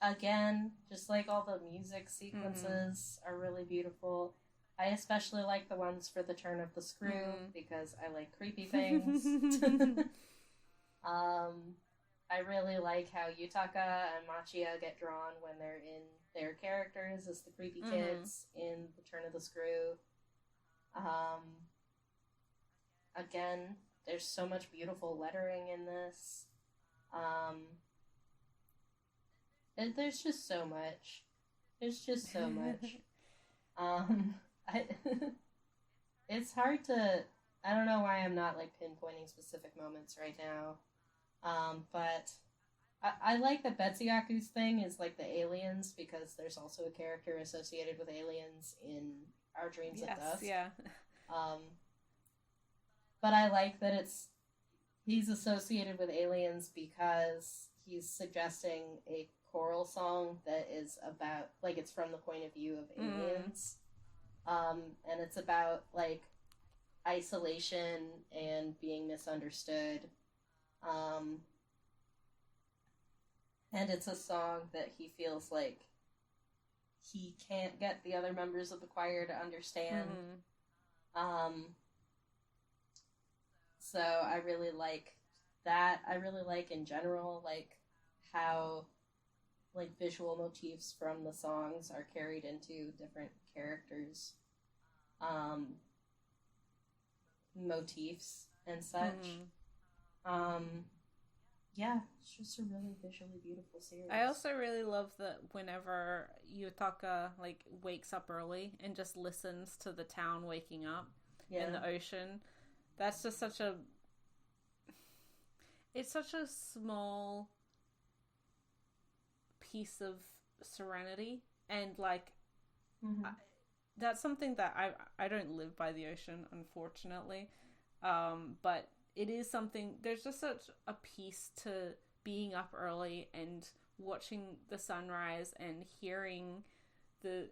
again, just like all the music sequences are really beautiful. I especially like the ones for the turn of the screw because I like creepy things. I really like how Yutaka and Machia get drawn when they're in their characters as the creepy kids in the turn of the screw. Again, there's so much beautiful lettering in this. There's just so much. There's just so much. It's hard to, I don't know why I'm not like pinpointing specific moments right now. But I like that Betsuyaku's thing is like the aliens, because there's also a character associated with aliens in Our Dreams at Dusk. Yeah. But I like that he's associated with aliens because he's suggesting a choral song that is about, like, it's from the point of view of aliens. And it's about like isolation and being misunderstood. And it's a song that he feels like he can't get the other members of the choir to understand. So I really like that. I really like in general, like, how like visual motifs from the songs are carried into different characters' motifs and such. Yeah, it's just a really visually beautiful series. I also really love that whenever Yutaka like wakes up early and just listens to the town waking up in the ocean. That's just it's such a small piece of serenity, and like that's something that I don't live by the ocean, unfortunately, but it is something. There's just such a piece to being up early and watching the sunrise and hearing the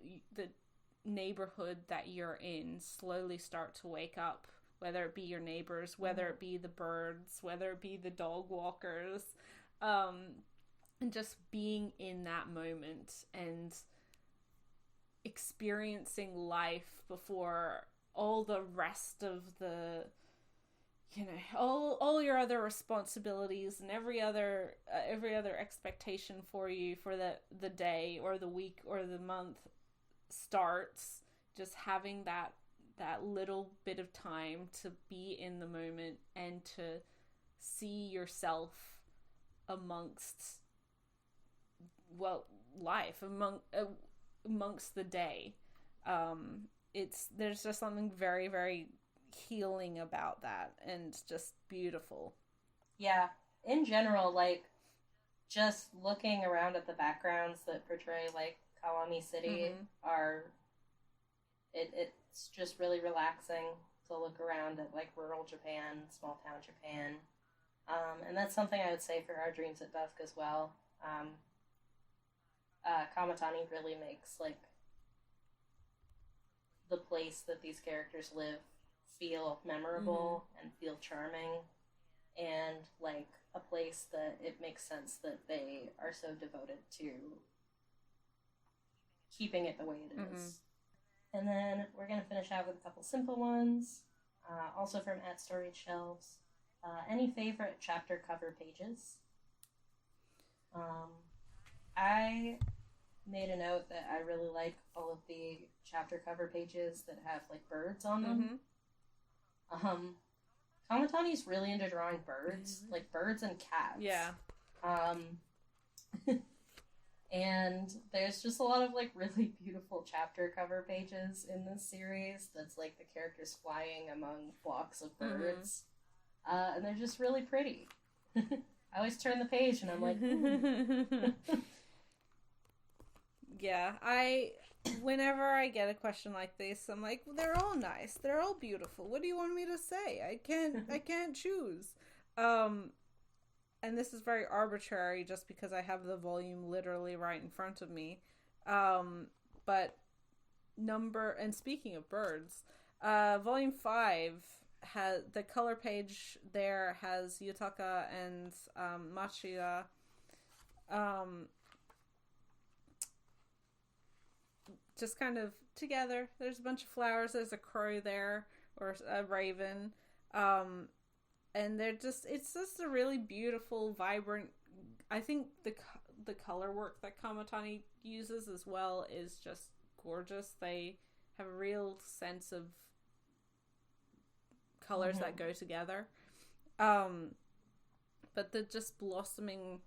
neighborhood that you're in slowly start to wake up, whether it be your neighbors, whether it be the birds, whether it be the dog walkers. and just being in that moment and experiencing life before all the rest of the, you know, all your other responsibilities and every other expectation for you for the day or the week or the month starts. Just having that little bit of time to be in the moment and to see yourself amongst, well, life amongst the day. There's just something very, very healing about that, and just beautiful. Yeah, in general, like, just looking around at the backgrounds that portray, like, Kawami City are, it's just really relaxing to look around at, like, rural Japan, small town Japan. And that's something I would say for Our Dreams at Dusk as well. Kamatani really makes, like, the place that these characters live feel memorable and feel charming, and, like, a place that it makes sense that they are so devoted to keeping it the way it is. And then we're going to finish out with a couple simple ones, also from At Storied Shelves. Any favorite chapter cover pages? I made a note that I really like all of the chapter cover pages that have, like, birds on them. Kamatani's really into drawing birds, like birds and cats. Yeah. And there's just a lot of, like, really beautiful chapter cover pages in this series that's, like, the characters flying among flocks of birds. And they're just really pretty. I always turn the page and I'm like, Yeah, whenever I get a question like this, I'm like, well, they're all nice. They're all beautiful. What do you want me to say? I can't choose. And this is very arbitrary just because I have the volume literally right in front of me. But and speaking of birds, volume 5 has the color page there has Yutaka and Machida just kind of together. There's a bunch of flowers. There's a crow there, or a raven. And it's just a really beautiful, vibrant, I think the color work that Kamatani uses as well is just gorgeous. They have a real sense of colors that go together. But the just blossoming,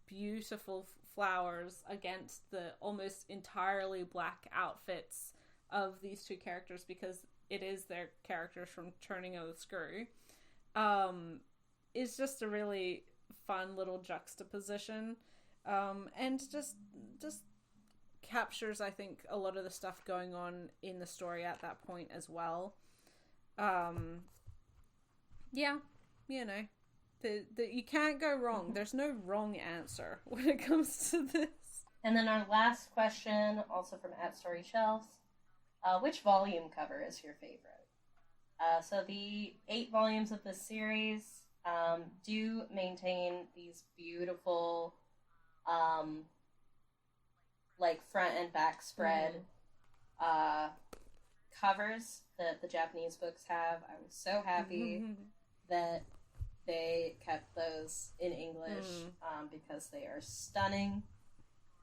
beautiful flowers against the almost entirely black outfits of these two characters, because it is their characters from Turning of the Screw, is just a really fun little juxtaposition, and just captures, I think, a lot of the stuff going on in the story at that point as well. Yeah, you know, you can't go wrong. There's no wrong answer when it comes to this. And then our last question, also from At Story Shelves, which volume cover is your favorite? So the 8 volumes of this series do maintain these beautiful, like, front and back spread covers that the Japanese books have. I was so happy that they kept those in English, because they are stunning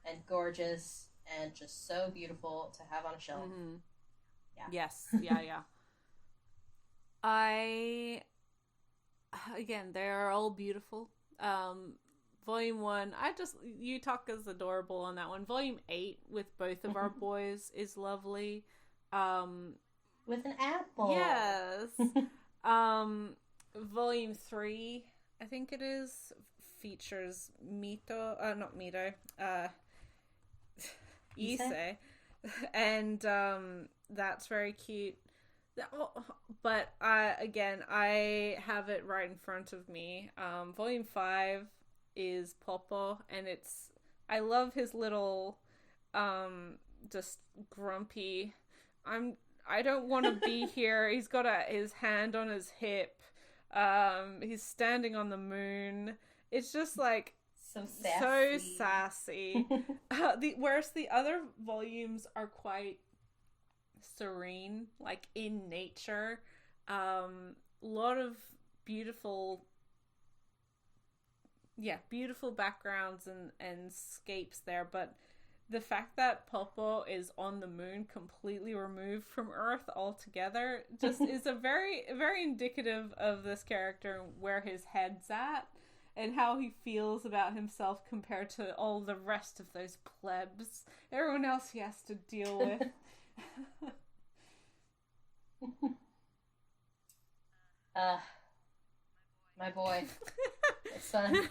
and gorgeous and just so beautiful to have on a shelf. Yeah. Yes, yeah. Again, they're all beautiful. Volume 1, Yutaka's adorable on that one. Volume 8 with both of our boys is lovely. With an apple. Yes. Volume 3, I think it is, features Ise. And that's very cute. But I have it right in front of me. Volume 5 is Popo, and I love his little just grumpy, I don't want to be here. He's got his hand on his hip. He's standing on the moon. It's just like So sassy. So sassy. Whereas the other volumes are quite serene, like in nature. A lot of beautiful backgrounds and scapes there, but the fact that Popo is on the moon, completely removed from Earth altogether, just is a very, very indicative of this character and where his head's at and how he feels about himself compared to all the rest of those plebs, everyone else he has to deal with. My boy, my son.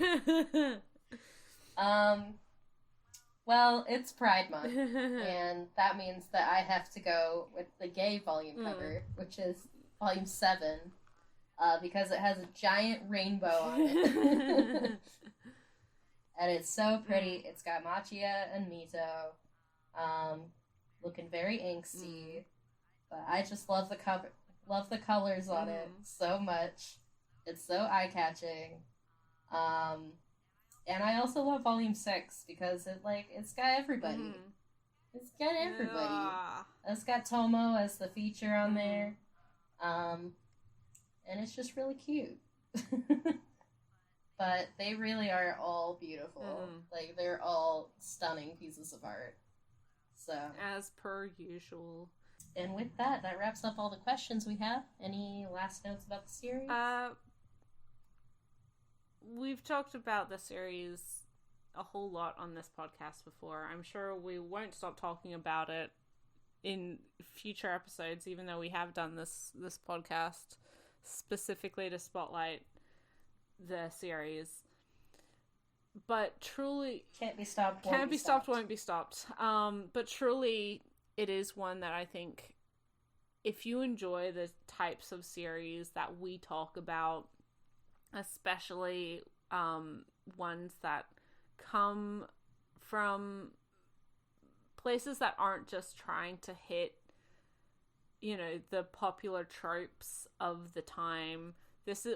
Well, it's Pride Month, and that means that I have to go with the gay volume cover, which is volume 7, because it has a giant rainbow on it. And it's so pretty. It's got Machia and Mito, looking very angsty, but I just love the colors on it so much. It's so eye-catching. And I also love Volume 6 because it's got everybody. It's got everybody. Yeah. It's got Tomo as the feature on there. And it's just really cute. But they really are all beautiful. Like, they're all stunning pieces of art. So, as per usual. And with that wraps up all the questions we have. Any last notes about the series? We've talked about the series a whole lot on this podcast before. I'm sure we won't stop talking about it in future episodes, even though we have done this podcast specifically to spotlight the series. But truly, can't be stopped, won't be stopped. But truly, it is one that I think, if you enjoy the types of series that we talk about, especially ones that come from places that aren't just trying to hit, the popular tropes of the time. This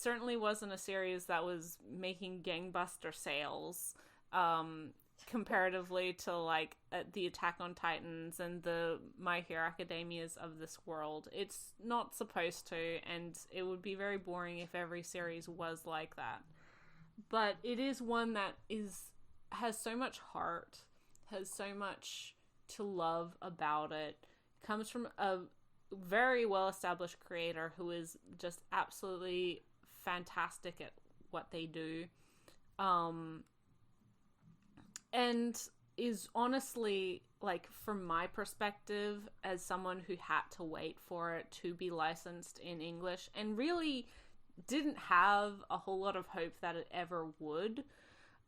certainly wasn't a series that was making gangbuster sales, comparatively to like the Attack on Titans and the My Hero Academias of this world. It's not supposed to, and it would be very boring if every series was like that. But it is one that has so much heart, has so much to love about it. It comes from a very well-established creator who is just absolutely fantastic at what they do. And is honestly, like, from my perspective, as someone who had to wait for it to be licensed in English and really didn't have a whole lot of hope that it ever would,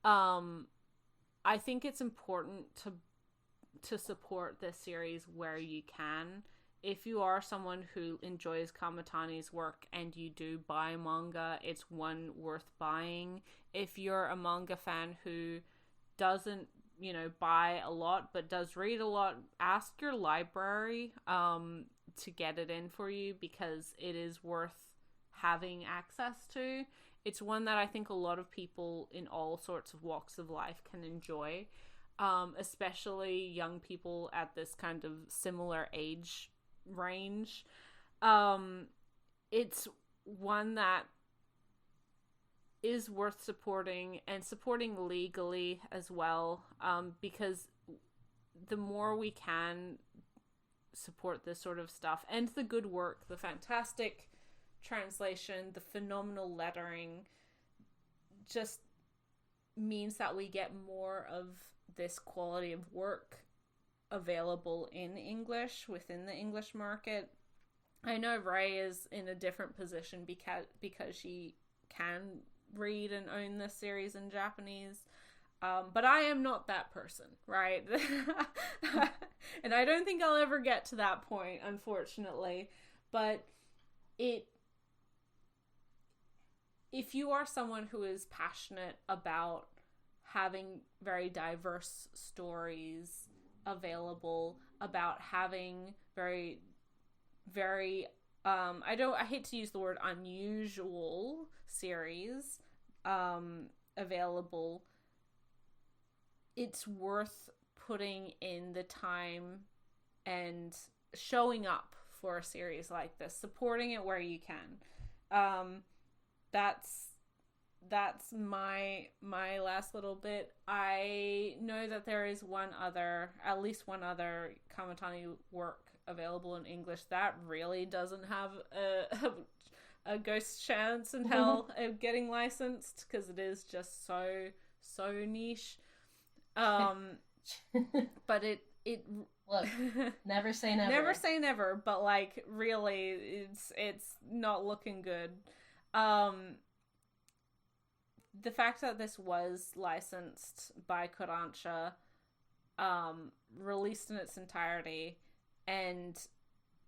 I think it's important to support this series where you can. If you are someone who enjoys Kamatani's work and you do buy manga, it's one worth buying. If you're a manga fan who doesn't, buy a lot but does read a lot, ask your library to get it in for you, because it is worth having access to. It's one that I think a lot of people in all sorts of walks of life can enjoy, especially young people at this kind of similar age range. It's one that is worth supporting, and supporting legally as well, because the more we can support this sort of stuff, and the good work, the fantastic translation, the phenomenal lettering, just means that we get more of this quality of work available in English within the English market. I know Ray is in a different position because she can read and own this series in Japanese, but I am not that person, right? And I don't think I'll ever get to that point, unfortunately. But if you are someone who is passionate about having very diverse stories available, about having very, very, I hate to use the word unusual series available, it's worth putting in the time and showing up for a series like this, supporting it where you can. That's my last little bit. I know that there is at least one other Kamatani work available in English that really doesn't have a ghost chance in hell of getting licensed, because it is just so niche. But it look, never say never. Never say never, but like really it's not looking good. The fact that this was licensed by Kodansha, released in its entirety, and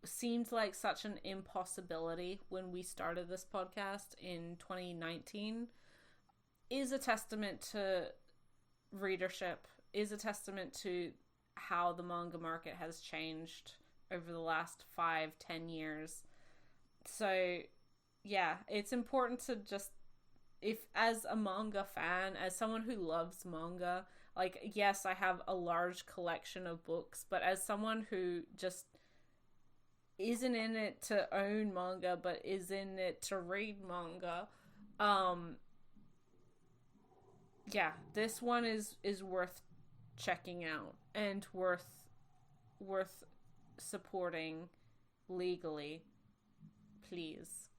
seemed like such an impossibility when we started this podcast in 2019, is a testament to readership, is a testament to how the manga market has changed over the last 5-10 years. So yeah, it's important to just, if as a manga fan, as someone who loves manga, like, yes, I have a large collection of books, but as someone who just isn't in it to own manga, but is in it to read manga, yeah, this one is worth checking out and worth supporting legally. Please.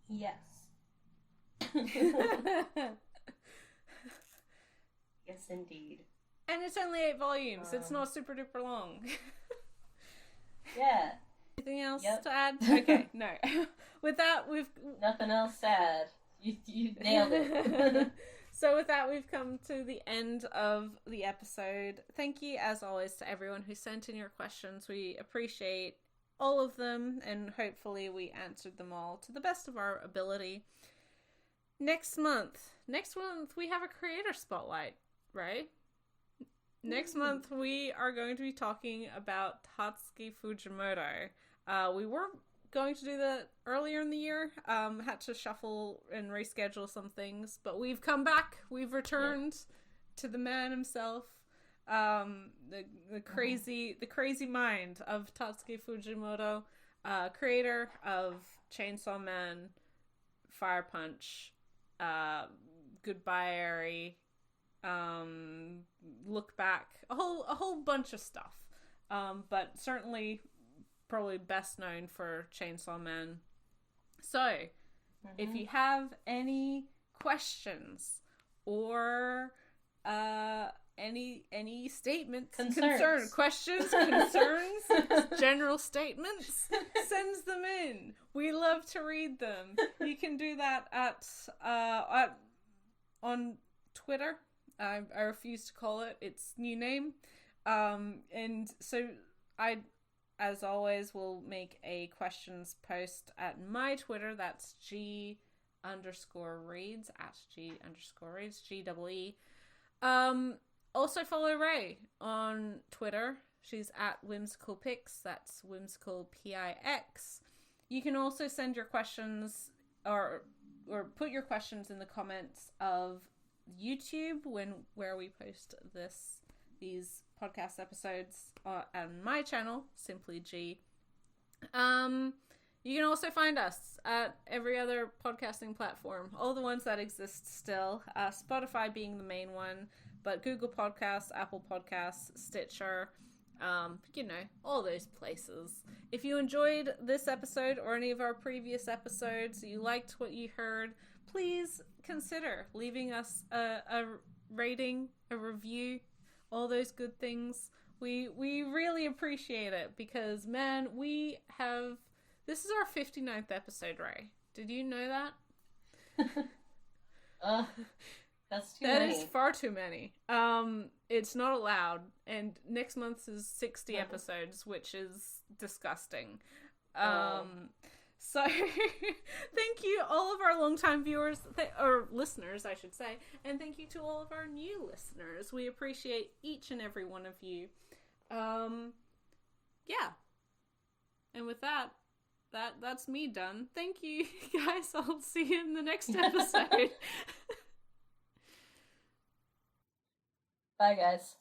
Yes. Yes, indeed. And it's only 8 volumes. It's not super duper long. Yeah. Anything else to add? Okay, no. With that, we've... Nothing else sad. You nailed it. So with that, we've come to the end of the episode. Thank you, as always, to everyone who sent in your questions. We appreciate all of them, and hopefully we answered them all to the best of our ability. Next month we have a creator spotlight, right? Next month we are going to be talking about Tatsuki Fujimoto. We were going to do that earlier in the year, had to shuffle and reschedule some things, but we've come back, we've returned to the man himself, the crazy mind of Tatsuki Fujimoto, creator of Chainsaw Man, Fire Punch, Goodbye Eri, Look Back, a whole bunch of stuff, but certainly probably best known for Chainsaw Man. So if you have any questions or any statements, concerns, general statements, sends them in. We love to read them. You can do that at on Twitter. I refuse to call it its new name. And so I, as always, will make a questions post at my Twitter. That's G_reads, at G_reads, GEE. Also follow Ray on Twitter. She's at Whimsical Pix. That's Whimsical PIX. You can also send your questions or put your questions in the comments of YouTube where we post these podcast episodes on my channel, Simply G. You can also find us at every other podcasting platform, all the ones that exist still, Spotify being the main one, but Google Podcasts, Apple Podcasts, Stitcher, all those places. If you enjoyed this episode or any of our previous episodes, you liked what you heard, please consider leaving us a rating, a review, all those good things. We really appreciate it because, man, this is our 59th episode, Ray. Did you know that? That's too many. That is far too many. It's not allowed. And next month is 60 episodes, which is disgusting. So, thank you all of our longtime viewers, or listeners, I should say, and thank you to all of our new listeners. We appreciate each and every one of you. Yeah. And with that's me done. Thank you, guys. I'll see you in the next episode. Bye, guys.